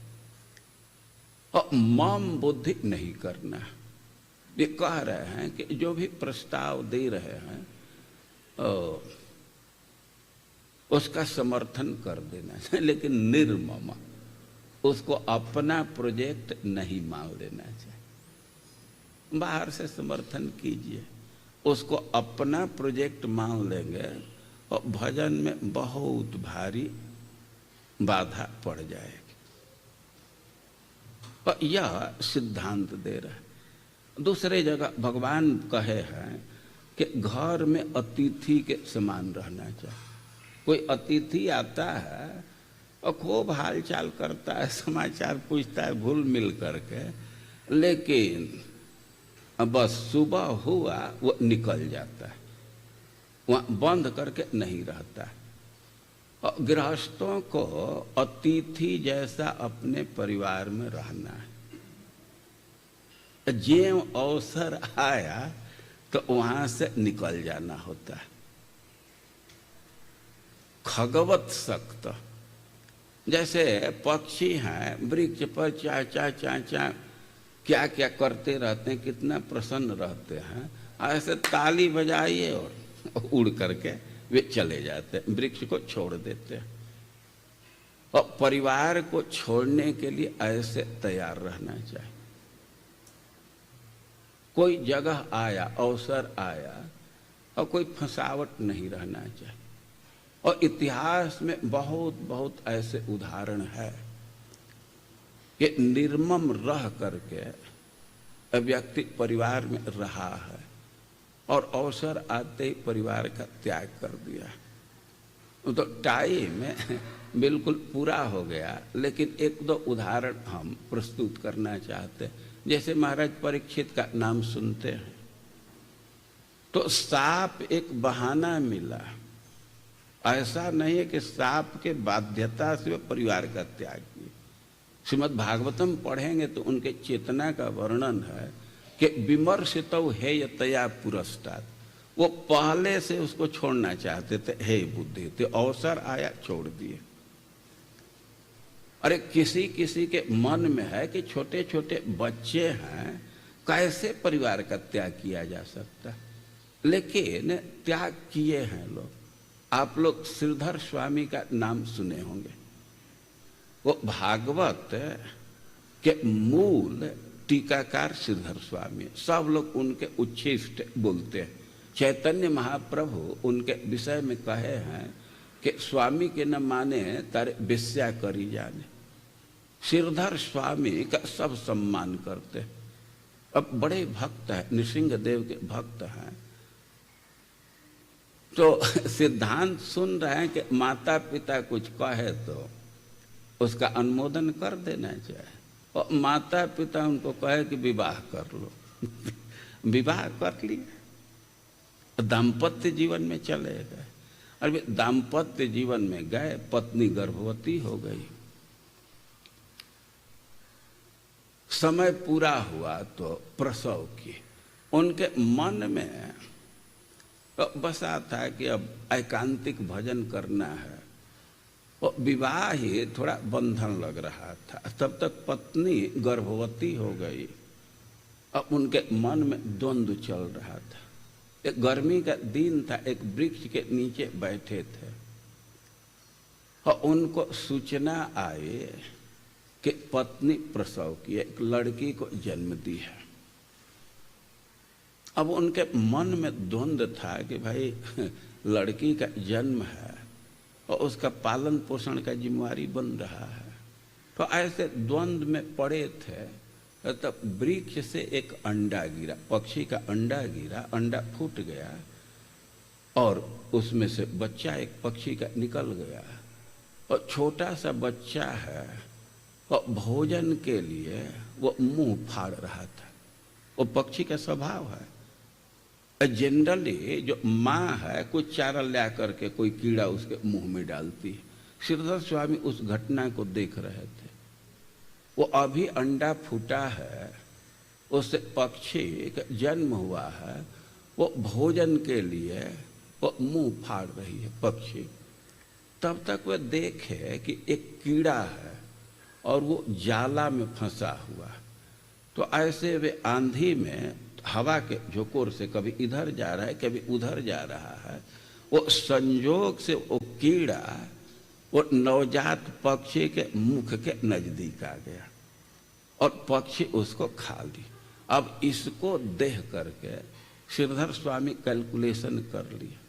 और मम बुद्धि नहीं करना। ये कह रहे हैं कि जो भी प्रस्ताव दे रहे हैं उसका समर्थन कर देना चाहिए, लेकिन निर्मम, उसको अपना प्रोजेक्ट नहीं मान लेना चाहिए। बाहर से समर्थन कीजिए, उसको अपना प्रोजेक्ट मान लेंगे और भजन में बहुत भारी बाधा पड़ जाएगी। और यह सिद्धांत दे रहा है। दूसरे जगह भगवान कहे हैं कि घर में अतिथि के समान रहना चाहिए। कोई अतिथि आता है और खूब हालचाल करता है, समाचार पूछता है घुल मिल करके, लेकिन बस सुबह हुआ वो निकल जाता है, वहाँ बंद करके नहीं रहता है। और गृहस्थों को अतिथि जैसा अपने परिवार में रहना है। ज्यों अवसर आया तो वहां से निकल जाना होता है। खगवत सक्त, जैसे पक्षी हैं वृक्ष पर चा चा चा चा क्या क्या करते रहते हैं, कितना प्रसन्न रहते हैं, ऐसे ताली बजाइए और उड़ करके वे चले जाते हैं, वृक्ष को छोड़ देते हैं। और परिवार को छोड़ने के लिए ऐसे तैयार रहना चाहिए। कोई जगह आया, अवसर आया, और कोई फंसावट नहीं रहना चाहिए। और इतिहास में बहुत बहुत ऐसे उदाहरण है कि निर्मम रह करके व्यक्ति परिवार में रहा है और अवसर आते ही परिवार का त्याग कर दिया। तो टाइम बिल्कुल पूरा हो गया, लेकिन एक दो उदाहरण हम प्रस्तुत करना चाहते हैं। जैसे महाराज परीक्षित का नाम सुनते हैं तो साप एक बहाना मिला। ऐसा नहीं है कि साप के बाध्यता से परिवार का त्याग किया। श्रीमद् भागवतम पढ़ेंगे तो उनके चेतना का वर्णन है कि विमर्शितौ हेयतया पुरस्तात्, वो पहले से उसको छोड़ना चाहते थे, हे बुद्धि, तो अवसर आया छोड़ दिए। अरे किसी किसी के मन में है कि छोटे छोटे बच्चे हैं, कैसे परिवार का त्याग किया जा सकता, लेकिन त्याग किए हैं लोग। आप लोग श्रीधर स्वामी का नाम सुने होंगे। वो भागवत के मूल टीकाकार श्रीधर स्वामी, सब लोग उनके उच्छिष्ट बोलते हैं। चैतन्य महाप्रभु उनके विषय में कहे हैं कि स्वामी के न माने तारे विस्या करी जाने। श्रीधर स्वामी का सब सम्मान करते हैं। अब बड़े भक्त हैं, नृसिंह देव के भक्त हैं, तो सिद्धांत सुन रहे हैं कि माता पिता कुछ कहे तो उसका अनुमोदन कर देना चाहिए। और माता पिता उनको कहे कि विवाह कर लो विवाह कर लिया, दाम्पत्य जीवन में चले गए। अरे दाम्पत्य जीवन में गए, पत्नी गर्भवती हो गई, समय पूरा हुआ तो प्रसव की। उनके मन में तो बसा था कि अब एकांतिक भजन करना है, और विवाह ही थोड़ा बंधन लग रहा था। तब तक पत्नी गर्भवती हो गई। अब उनके मन में द्वंद्व चल रहा था। एक गर्मी का दिन था, एक वृक्ष के नीचे बैठे थे और उनको सूचना आई कि पत्नी प्रसव की, एक लड़की को जन्म दी है। अब उनके मन में द्वंद्व था कि भाई लड़की का जन्म है और उसका पालन पोषण का जिम्मेवारी बन रहा है। तो ऐसे द्वंद्व में पड़े थे तब वृक्ष से एक अंडा गिरा, पक्षी का अंडा गिरा, अंडा फूट गया और उसमें से बच्चा एक पक्षी का निकल गया। और छोटा सा बच्चा है और भोजन के लिए वो मुंह फाड़ रहा था। वो पक्षी का स्वभाव है। जनरली जो माँ है कुछ चारा ला करके कोई कीड़ा उसके मुंह में डालती है। श्रीधर स्वामी उस घटना को देख रहे थे। वो अभी अंडा फूटा है, उससे पक्षी का जन्म हुआ है, वो भोजन के लिए वो मुंह फाड़ रही है पक्षी। तब तक वह देखे कि एक कीड़ा है और वो जाला में फंसा हुआ। तो ऐसे वे आंधी में हवा के झोंकोर से कभी इधर जा रहा है कभी उधर जा रहा है। वो संयोग से वो कीड़ा वो नवजात पक्षी के मुख के नजदीक आ गया और पक्षी उसको खा ली। अब इसको देख करके श्रीधर स्वामी कैलकुलेशन कर लिया,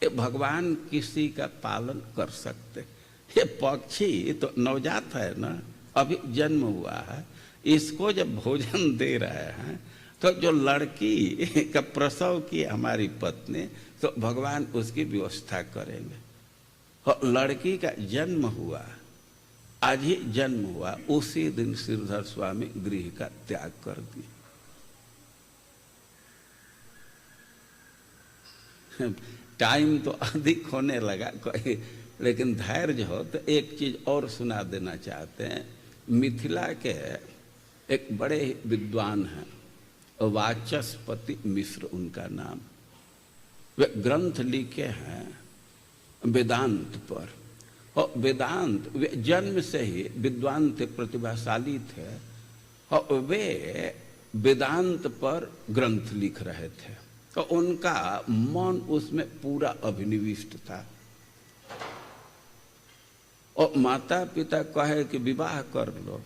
ये भगवान किसी का पालन कर सकते। ये पक्षी तो नवजात है ना, अभी जन्म हुआ है, इसको जब भोजन दे रहे हैं तो जो लड़की का प्रसव की हमारी पत्नी, तो भगवान उसकी व्यवस्था करेंगे। और लड़की का जन्म हुआ, आज ही जन्म हुआ, उसी दिन श्रीधर स्वामी गृह का त्याग कर दिए। टाइम तो अधिक होने लगा, लेकिन धैर्य हो तो एक चीज और सुना देना चाहते हैं। मिथिला के एक बड़े विद्वान हैं, वाचस्पति मिश्र उनका नाम। वे ग्रंथ लिखे हैं वेदांत पर, और वेदांत वे जन्म से ही विद्वान थे, प्रतिभाशाली थे, और वे वेदांत पर ग्रंथ लिख रहे थे। तो उनका मन उसमें पूरा अभिनिविष्ट था। और माता पिता कहे कि विवाह कर लो,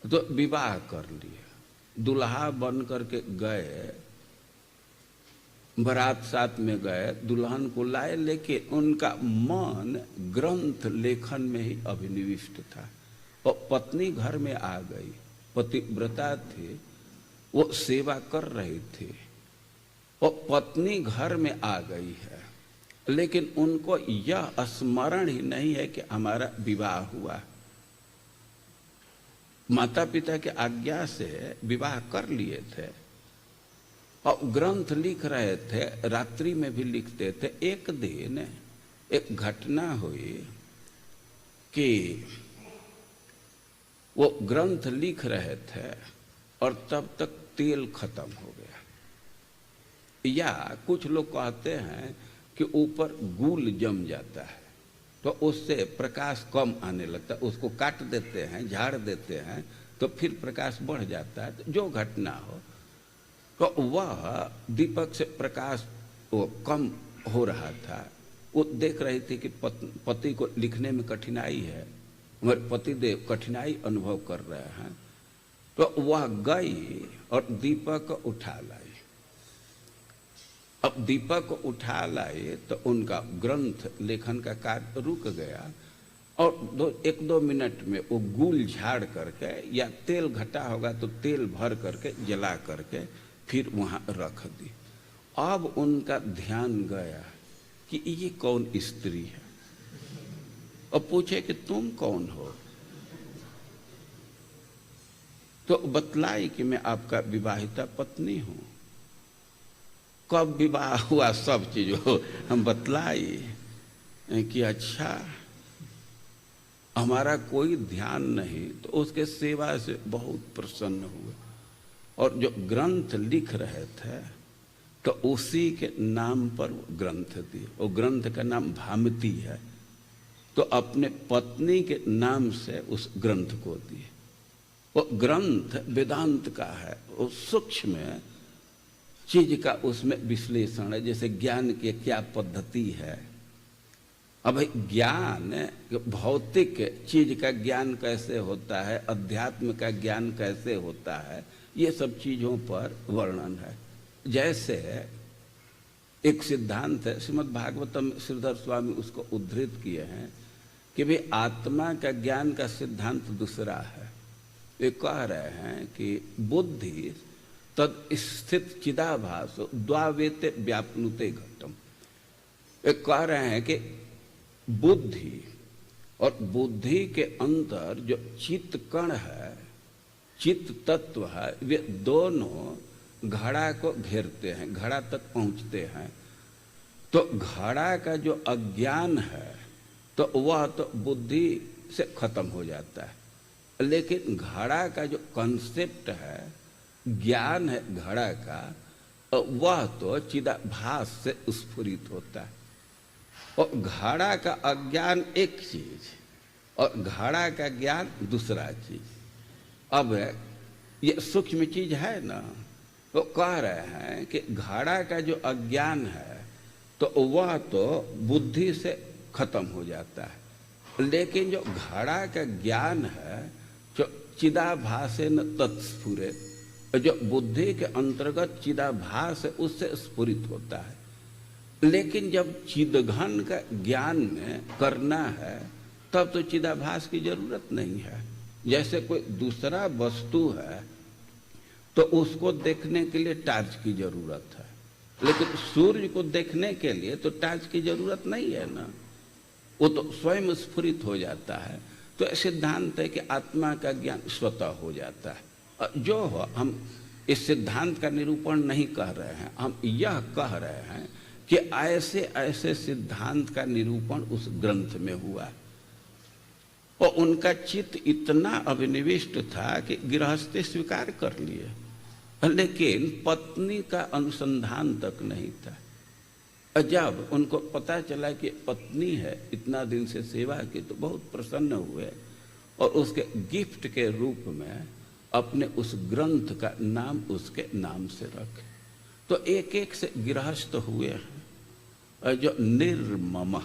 तो विवाह कर लिए। दुल्हा बन करके गए, बारात साथ में गए, दुल्हन को लाए, लेकिन उनका मन ग्रंथ लेखन में ही अभिनिविष्ट था। और पत्नी घर में आ गई, पतिव्रता थी, वो सेवा कर रही थी, और पत्नी घर में आ गई है, लेकिन उनको यह स्मरण ही नहीं है कि हमारा विवाह हुआ। माता पिता के आज्ञा से विवाह कर लिए थे और ग्रंथ लिख रहे थे, रात्रि में भी लिखते थे। एक दिन एक घटना हुई कि वो ग्रंथ लिख रहे थे और तब तक तेल खत्म हो गया। या कुछ लोग कहते हैं कि ऊपर गुल जम जाता है तो उससे प्रकाश कम आने लगता है, उसको काट देते हैं, झाड़ देते हैं, तो फिर प्रकाश बढ़ जाता है। तो जो घटना हो, तो वह दीपक से प्रकाश वो कम हो रहा था। वो देख रही थी कि पति को लिखने में कठिनाई है, हमारे पतिदेव कठिनाई अनुभव कर रहे हैं। तो वह गई और दीपक उठा लाई। अब दीपक उठा लाए तो उनका ग्रंथ लेखन का कार्य रुक गया, और एक दो मिनट में वो गुल झाड़ करके, या तेल घटा होगा तो तेल भर करके जला करके फिर वहाँ रख दी। अब उनका ध्यान गया कि ये कौन स्त्री है, और पूछे कि तुम कौन हो, तो बतलाई कि मैं आपका विवाहिता पत्नी हूँ। कब विवाह हुआ सब चीज हम बतलाई कि अच्छा, हमारा कोई ध्यान नहीं, तो उसके सेवा से बहुत प्रसन्न हुए। और जो ग्रंथ लिख रहे थे तो उसी के नाम पर वो ग्रंथ दिए। वो ग्रंथ का नाम भामती है, तो अपने पत्नी के नाम से उस ग्रंथ को दिए। वो ग्रंथ वेदांत का है, वो सूक्ष्म चीज का उसमें विश्लेषण है। जैसे ज्ञान की क्या पद्धति है, अब ज्ञान भौतिक चीज का ज्ञान कैसे होता है, अध्यात्म का ज्ञान कैसे होता है, ये सब चीजों पर वर्णन है। जैसे एक सिद्धांत है, श्रीमद् भागवतम श्रीधर स्वामी उसको उद्धृत किए हैं कि भाई आत्मा का ज्ञान का सिद्धांत दूसरा है ये कह रहे हैं कि बुद्धि तद स्थित चिदाभास द्वावेते व्यापनुते घटम। ये कह रहे हैं कि बुद्धि और बुद्धि के अंदर जो चित्त कण है, चित्त तत्व है, वे दोनों घड़ा को घेरते हैं, घड़ा तक पहुंचते हैं। तो घड़ा का जो अज्ञान है तो वह तो बुद्धि से खत्म हो जाता है, लेकिन घड़ा का जो कॉन्सेप्ट है, ज्ञान है घड़ा का, वह तो चिदाभास से स्फुरित होता है। और घड़ा का अज्ञान एक चीज और घड़ा का ज्ञान दूसरा चीज। अब ये सूक्ष्म चीज है ना, तो कह रहे हैं कि घड़ा का जो अज्ञान है तो वह तो बुद्धि से खत्म हो जाता है, लेकिन जो घड़ा का ज्ञान है जो चिदाभासेन तत्स्फुरे, जो बुद्धि के अंतर्गत चिदाभास है उससे स्फुरित होता है। लेकिन जब चिदघन का ज्ञान में करना है तब तो चिदाभास की जरूरत नहीं है। जैसे कोई दूसरा वस्तु है तो उसको देखने के लिए टार्च की जरूरत है, लेकिन सूर्य को देखने के लिए तो टार्च की जरूरत नहीं है ना, वो तो स्वयं स्फुरित हो जाता है। तो सिद्धांत है कि आत्मा का ज्ञान स्वतः हो जाता है। जो हो, हम इस सिद्धांत का निरूपण नहीं कह रहे हैं, हम यह कह रहे हैं कि ऐसे ऐसे सिद्धांत का निरूपण उस ग्रंथ में हुआ और उनका चित्त इतना अभिनिविष्ट था कि गृहस्थी स्वीकार कर लिए, लेकिन पत्नी का अनुसंधान तक नहीं था। जब उनको पता चला कि पत्नी है, इतना दिन से सेवा की, तो बहुत प्रसन्न हुए और उसके गिफ्ट के रूप में अपने उस ग्रंथ का नाम उसके नाम से रखे। तो एक एक से गृहस्थ हुए हैं जो निर्मम।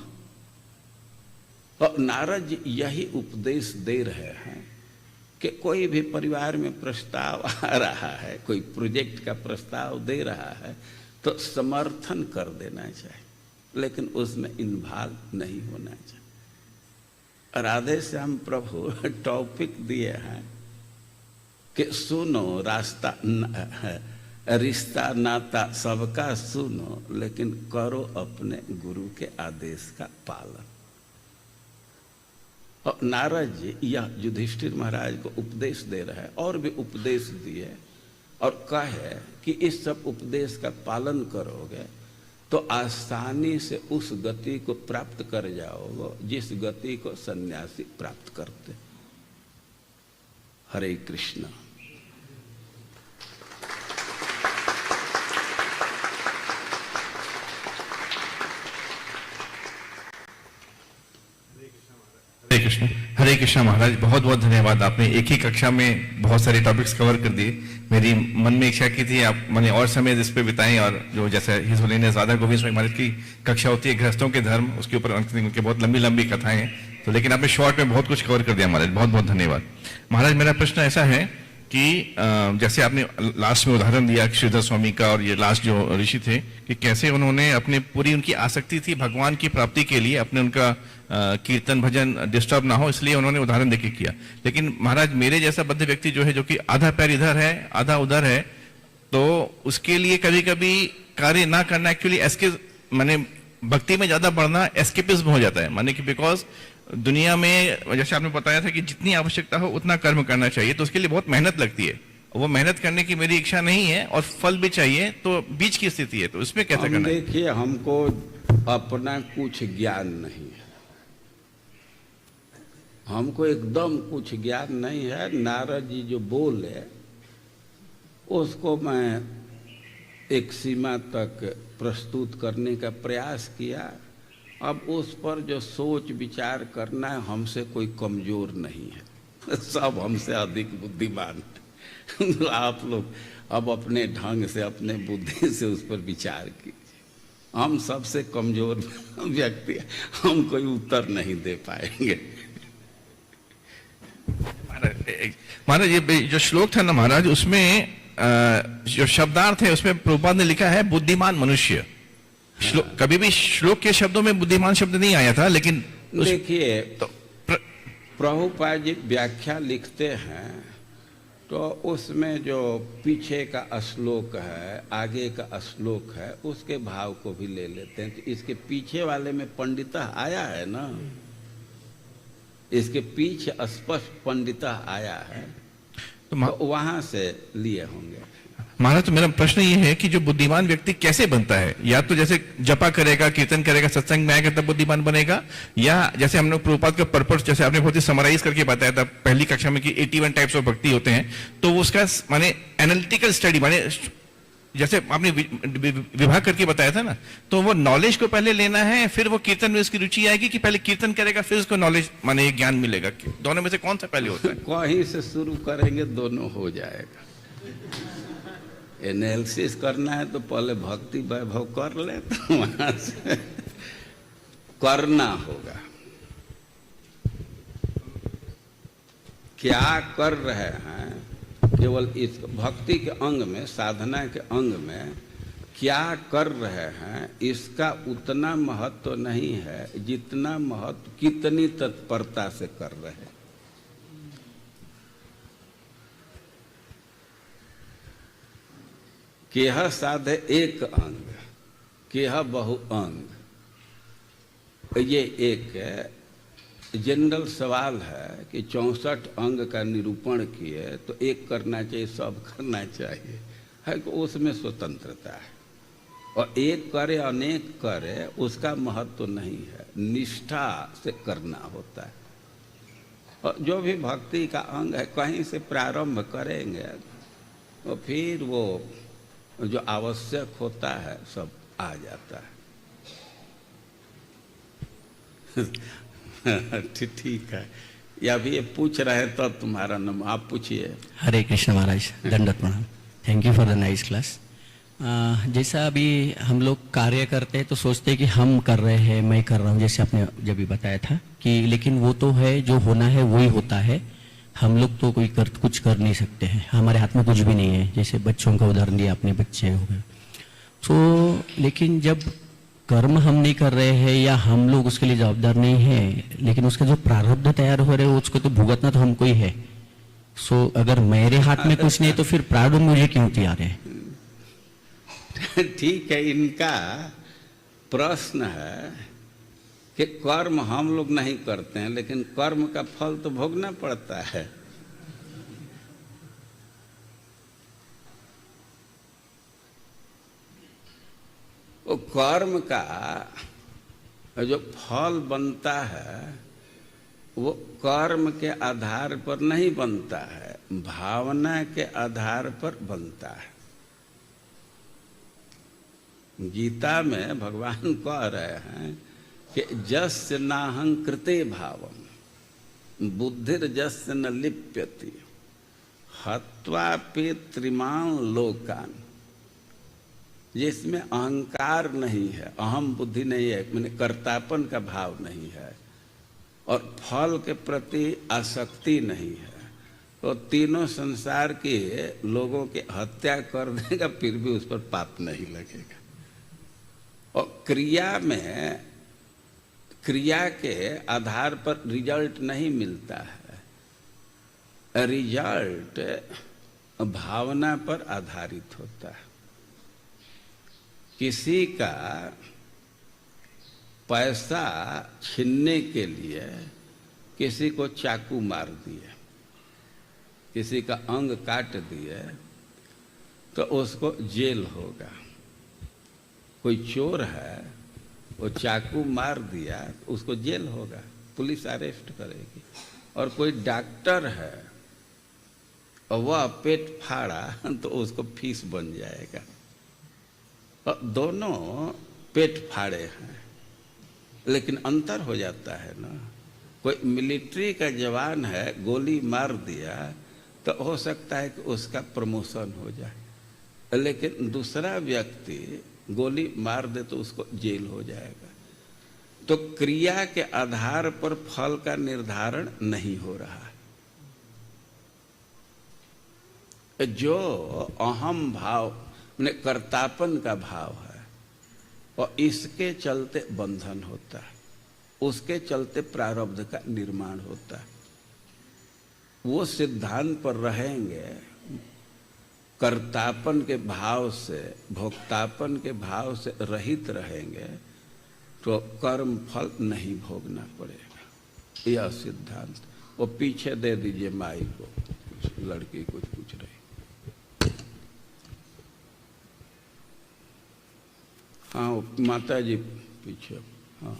और नारद जी यही उपदेश दे रहे हैं कि कोई भी परिवार में प्रस्ताव आ रहा है, कोई प्रोजेक्ट का प्रस्ताव दे रहा है तो समर्थन कर देना चाहिए, लेकिन उसमें इन्वॉल्व नहीं होना चाहिए। राधे श्याम प्रभु टॉपिक दिए हैं कि सुनो रास्ता रिश्ता नाता सबका सुनो, लेकिन करो अपने गुरु के आदेश का पालन। और नारद जी यह युधिष्ठिर महाराज को उपदेश दे रहे हैं और भी उपदेश दिए और कहे कि इस सब उपदेश का पालन करोगे तो आसानी से उस गति को प्राप्त कर जाओगे जिस गति को सन्यासी प्राप्त करते। हरे कृष्ण। हरे कृष्ण महाराज, बहुत बहुत धन्यवाद। आपने एक ही कक्षा में बहुत सारे टॉपिक्स कवर कर दिए। मेरी मन में इच्छा की थी आप मैंने और समय इस पे बिताएं, और जो जैसे हिज होलीनेस राधा गोविंद स्वामी महाराज की कक्षा होती है गृहस्थों के धर्म, उसके ऊपर उनके बहुत लंबी लंबी कथाएं हैं, तो लेकिन आपने शॉर्ट में बहुत कुछ कवर कर दिया महाराज, बहुत बहुत धन्यवाद। महाराज मेरा प्रश्न ऐसा है कि जैसे आपने लास्ट में उदाहरण दिया श्रीधर स्वामी का, और ये लास्ट जो ऋषि थे कि कैसे उन्होंने अपने पूरी उनकी आसक्ति थी भगवान की प्राप्ति के लिए, अपने उनका कीर्तन भजन डिस्टर्ब ना हो इसलिए उन्होंने उदाहरण देके किया। लेकिन महाराज मेरे जैसा बद्ध व्यक्ति जो है, जो कि आधा पैर इधर है आधा उधर है, तो उसके लिए कभी कभी कार्य ना करना एक्चुअली माने भक्ति में ज्यादा बढ़ना एस्केपिज्म हो जाता है। माने कि बिकॉज दुनिया में जैसे आपने बताया था कि जितनी आवश्यकता हो उतना कर्म करना चाहिए, तो उसके लिए बहुत मेहनत लगती है। वो मेहनत करने की मेरी इच्छा नहीं है और फल भी चाहिए, तो बीच की स्थिति है, तो इसमें कैसे करना है? देखिए, हमको अपना कुछ ज्ञान नहीं है, हमको एकदम कुछ ज्ञान नहीं है। नारद जी जो बोले उसको मैं एक सीमा तक प्रस्तुत करने का प्रयास किया। अब उस पर जो सोच विचार करना है, हमसे कोई कमजोर नहीं है, सब हमसे अधिक बुद्धिमान है। आप लोग अब अपने ढंग से अपने बुद्धि से उस पर विचार कीजिए। हम सबसे कमजोर व्यक्ति, हम कोई उत्तर नहीं दे पाएंगे। महाराज ये जो श्लोक था ना महाराज, उसमें जो शब्दार्थ है उसमें प्रभुपाद ने लिखा है बुद्धिमान मनुष्य। कभी भी श्लोक के शब्दों में बुद्धिमान शब्द नहीं आया था, लेकिन देखिए तो प्रभुपाद जी व्याख्या लिखते हैं तो उसमें जो पीछे का श्लोक है, आगे का श्लोक है, उसके भाव को भी ले लेते हैं। तो इसके पीछे वाले में पंडिता आया है ना, इसके पीछे स्पष्ट पंडिता आया है, तो वहां से लिए होंगे। महाराज, तो मेरा प्रश्न ये है कि जो बुद्धिमान व्यक्ति कैसे बनता है? या तो जैसे जपा करेगा, कीर्तन करेगा, सत्संग में आएगा तब बुद्धिमान बनेगा, या जैसे हमने प्रभुपाद का पर्पस जैसे आपने बहुत ही समराइज करके बताया था पहली कक्षा में कि 81 टाइप्स ऑफ भक्ति होते हैं, तो उसका माने एनालिटिकल स्टडी, माने जैसे आपने विभाग करके बताया था ना, तो वो नॉलेज को पहले लेना है, फिर वो कीर्तन में उसकी रुचि आएगी, कि पहले कीर्तन करेगा फिर उसको नॉलेज माने ज्ञान मिलेगा? दोनों में से कौन सा पहले होता है? कहीं से शुरू करेंगे दोनों हो जाएगा। एनालिसिस करना है तो पहले भक्ति वैभव कर ले, तो वहां से करना होगा। क्या कर रहे हैं, केवल इस भक्ति के अंग में, साधना के अंग में क्या कर रहे हैं, इसका उतना महत्व नहीं है जितना महत्व कितनी तत्परता से कर रहे हैं। केह साधे एक अंग, केह बहु अंग, ये एक जनरल सवाल है कि 64 अंग का निरूपण किए तो एक करना चाहिए, सब करना चाहिए, है कि उसमें स्वतंत्रता है। और एक करे अनेक करे उसका महत्व नहीं है, निष्ठा से करना होता है। और जो भी भक्ति का अंग है कहीं से प्रारंभ करेंगे तो फिर वो जो आवश्यक होता है सब आ जाता है। ठीक है, या भी ये पूछ रहे हैं तब तुम्हारा नाम, आप पूछिए। हरे कृष्ण महाराज, दंडवत प्रणाम। Thank you for the nice class. जैसा अभी हम लोग कार्य करते हैं तो सोचते हैं कि हम कर रहे हैं, मैं कर रहा हूँ, जैसे आपने जब भी बताया था कि, लेकिन वो तो है जो होना है वही होता है, हम लोग तो कुछ कर नहीं सकते हैं, हमारे हाथ में कुछ भी नहीं है। जैसे बच्चों का उदाहरण दिया आपने, बच्चे हो गए तो, लेकिन जब कर्म हम नहीं कर रहे हैं या हम लोग उसके लिए जवाबदार नहीं है, लेकिन उसका जो प्रारब्ध तैयार हो रहे हो उसको तो भुगतना तो हमको ही है। सो अगर मेरे हाथ में कुछ नहीं तो फिर प्रारब्ध मुझे क्यों तैयार है? ठीक है, इनका प्रश्न है कि कर्म हम लोग नहीं करते हैं, लेकिन कर्म का फल तो भोगना पड़ता है। वो कर्म का जो फल बनता है वो कर्म के आधार पर नहीं बनता है, भावना के आधार पर बनता है। गीता में भगवान कह रहे हैं कि जस्य नाहं कृते भावम बुद्धिर जस्य न लिप्यति हत्वा पे त्रिमान लोकान। जिसमें अहंकार नहीं है, अहम बुद्धि नहीं है, मैंने कर्तापन का भाव नहीं है और फल के प्रति आसक्ति नहीं है, तो तीनों संसार के लोगों की हत्या कर देगा फिर भी उस पर पाप नहीं लगेगा। और क्रिया में, क्रिया के आधार पर रिजल्ट नहीं मिलता है, रिजल्ट भावना पर आधारित होता है। किसी का पैसा छीनने के लिए किसी को चाकू मार दिए, किसी का अंग काट दिए तो उसको जेल होगा। कोई चोर है, वो चाकू मार दिया तो उसको जेल होगा, पुलिस अरेस्ट करेगी। और कोई डॉक्टर है और वह पेट फाड़ा तो उसको फीस बन जाएगा। और दोनों पेट फाड़े हैं, लेकिन अंतर हो जाता है ना। कोई मिलिट्री का जवान है, गोली मार दिया तो हो सकता है कि उसका प्रमोशन हो जाए, लेकिन दूसरा व्यक्ति गोली मार दे तो उसको जेल हो जाएगा। तो क्रिया के आधार पर फल का निर्धारण नहीं हो रहा है। जो अहम भाव माने कर्तापन का भाव है और इसके चलते बंधन होता है, उसके चलते प्रारब्ध का निर्माण होता है। वो सिद्धांत पर रहेंगे, कर्तापन के भाव से, भोक्तापन के भाव से रहित रहेंगे, तो कर्म फल नहीं भोगना पड़ेगा। यह सिद्धांत। वो पीछे दे दीजिए माई को, लड़की कुछ पूछ रही। हाँ माता जी पीछे। हाँ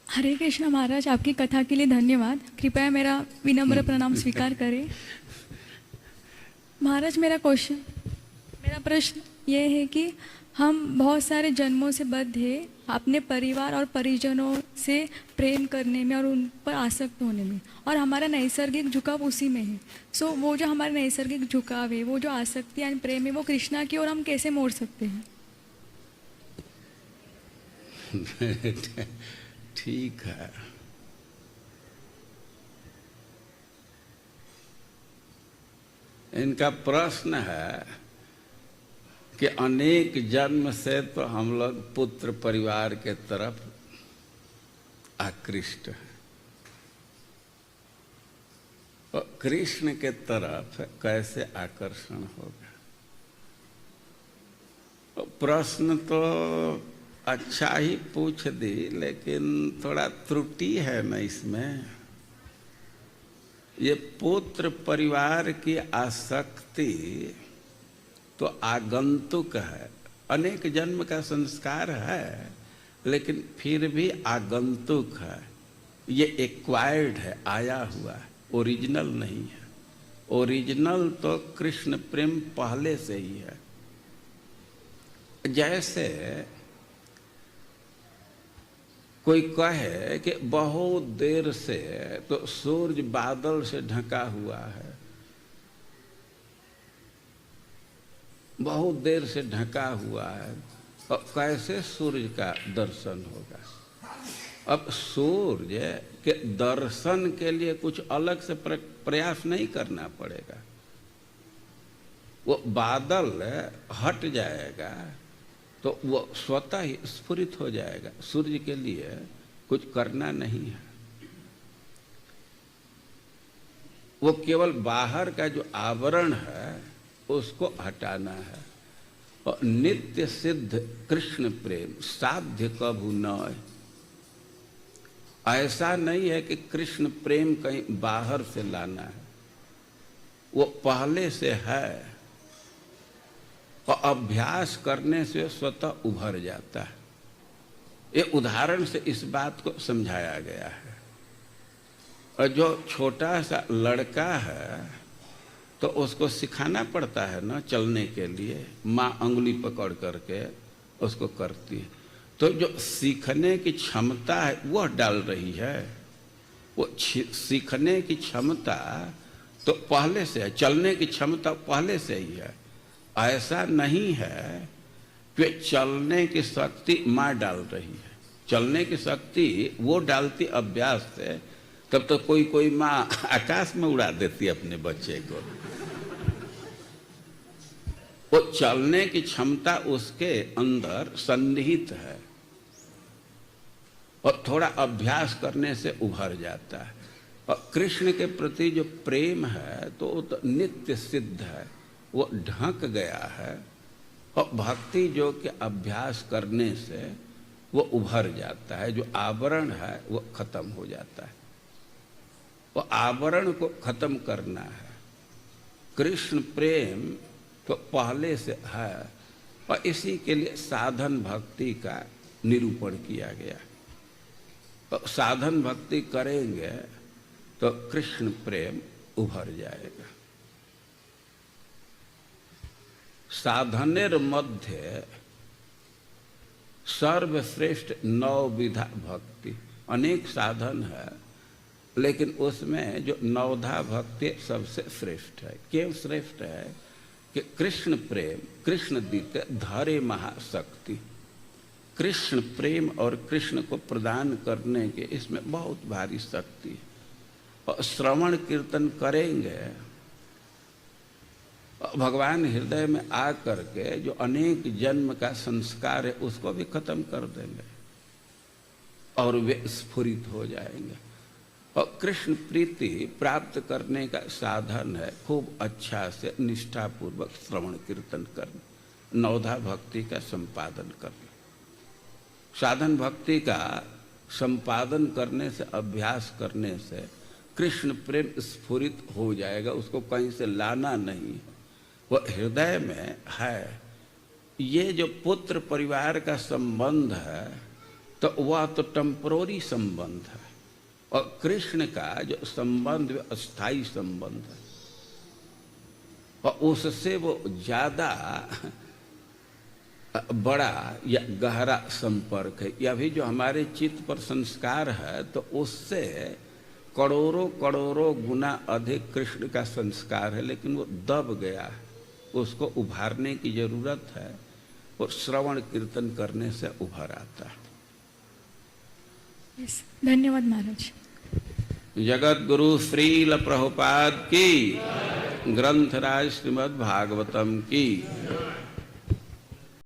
हरे कृष्ण महाराज, आपकी कथा के लिए धन्यवाद। कृपया मेरा विनम्र प्रणाम स्वीकार करें। महाराज मेरा प्रश्न ये है कि हम बहुत सारे जन्मों से बद्ध हैं अपने परिवार और परिजनों से प्रेम करने में और उन पर आसक्त होने में, और हमारा नैसर्गिक झुकाव उसी में है। सो वो जो हमारा नैसर्गिक झुकाव है, वो जो आसक्ति यानी प्रेम है, वो कृष्णा की ओर हम कैसे मोड़ सकते हैं? ठीक है। इनका प्रश्न है कि अनेक जन्म से तो हम लोग पुत्र परिवार के तरफ आकृष्ट हैं, तो कृष्ण के तरफ कैसे आकर्षण होगा? तो प्रश्न तो अच्छा ही पूछ दी, लेकिन थोड़ा त्रुटि है ना इसमें। ये पुत्र परिवार की आसक्ति तो आगंतुक है, अनेक जन्म का संस्कार है, लेकिन फिर भी आगंतुक है। ये एक्वायर्ड है, आया हुआ है, ओरिजिनल नहीं है। ओरिजिनल तो कृष्ण प्रेम पहले से ही है। जैसे कोई कहे कि बहुत देर से तो सूरज बादल से ढका हुआ है, बहुत देर से ढका हुआ है, और कैसे सूरज का दर्शन होगा? अब सूरज के दर्शन के लिए कुछ अलग से प्रयास नहीं करना पड़ेगा। वो बादल हट जाएगा तो वो स्वतः ही स्फुरित हो जाएगा। सूर्य के लिए कुछ करना नहीं है, वो केवल बाहर का जो आवरण है उसको हटाना है। और नित्य सिद्ध कृष्ण प्रेम साध्य कभू न, ऐसा नहीं है कि कृष्ण प्रेम कहीं बाहर से लाना है, वो पहले से है, और अभ्यास करने से स्वतः उभर जाता है। ये उदाहरण से इस बात को समझाया गया है। और जो छोटा सा लड़का है तो उसको सिखाना पड़ता है ना चलने के लिए, माँ अंगुली पकड़ करके उसको करती है। तो जो सीखने की क्षमता है वह डाल रही है, वो सीखने की क्षमता तो पहले से है, चलने की क्षमता पहले से ही है। ऐसा नहीं है कि चलने की शक्ति माँ डाल रही है, चलने की शक्ति वो डालती अभ्यास से। तब तो कोई माँ आकाश में उड़ा देती अपने बच्चे को। वो चलने की क्षमता उसके अंदर सन्निहित है, और थोड़ा अभ्यास करने से उभर जाता है। और कृष्ण के प्रति जो प्रेम है तो वो तो नित्य सिद्ध है, वो ढक गया है। और भक्ति जो कि अभ्यास करने से वो उभर जाता है, जो आवरण है वो खत्म हो जाता है। वो आवरण को खत्म करना है। कृष्ण प्रेम तो पहले से है, और इसी के लिए साधन भक्ति का निरूपण किया गया। तो साधन भक्ति करेंगे तो कृष्ण प्रेम उभर जाएगा। साधनेर मध्य सर्वश्रेष्ठ नवविधा भक्ति। अनेक साधन है, लेकिन उसमें जो नवधा भक्ति सबसे श्रेष्ठ है। क्यों श्रेष्ठ है? कि कृष्ण प्रेम, कृष्ण दीते धरे महाशक्ति। कृष्ण प्रेम और कृष्ण को प्रदान करने के इसमें बहुत भारी शक्ति है। और श्रवण कीर्तन करेंगे, भगवान हृदय में आ करके जो अनेक जन्म का संस्कार है उसको भी खत्म कर देंगे। और वे स्फुरित हो जाएंगे। और कृष्ण प्रीति प्राप्त करने का साधन है खूब अच्छा से निष्ठापूर्वक श्रवण कीर्तन करना, नवधा भक्ति का संपादन करना। साधन भक्ति का संपादन करने से, अभ्यास करने से कृष्ण प्रेम स्फुरित हो जाएगा, उसको कहीं से लाना नहीं, वो हृदय में है। ये जो पुत्र परिवार का संबंध है तो वह तो टेम्पररी संबंध है, और कृष्ण का जो संबंध अस्थाई संबंध है, और उससे वो ज्यादा बड़ा या गहरा संपर्क है। या भी जो हमारे चित्त पर संस्कार है तो उससे करोड़ों करोड़ों गुना अधिक कृष्ण का संस्कार है, लेकिन वो दब गया है, उसको उभारने की जरूरत है, और श्रवण कीर्तन करने से उभर आता है। यस, धन्यवाद महाराज। जगत गुरु श्रील प्रभुपाद की, ग्रंथराज श्रीमद् भागवतम की।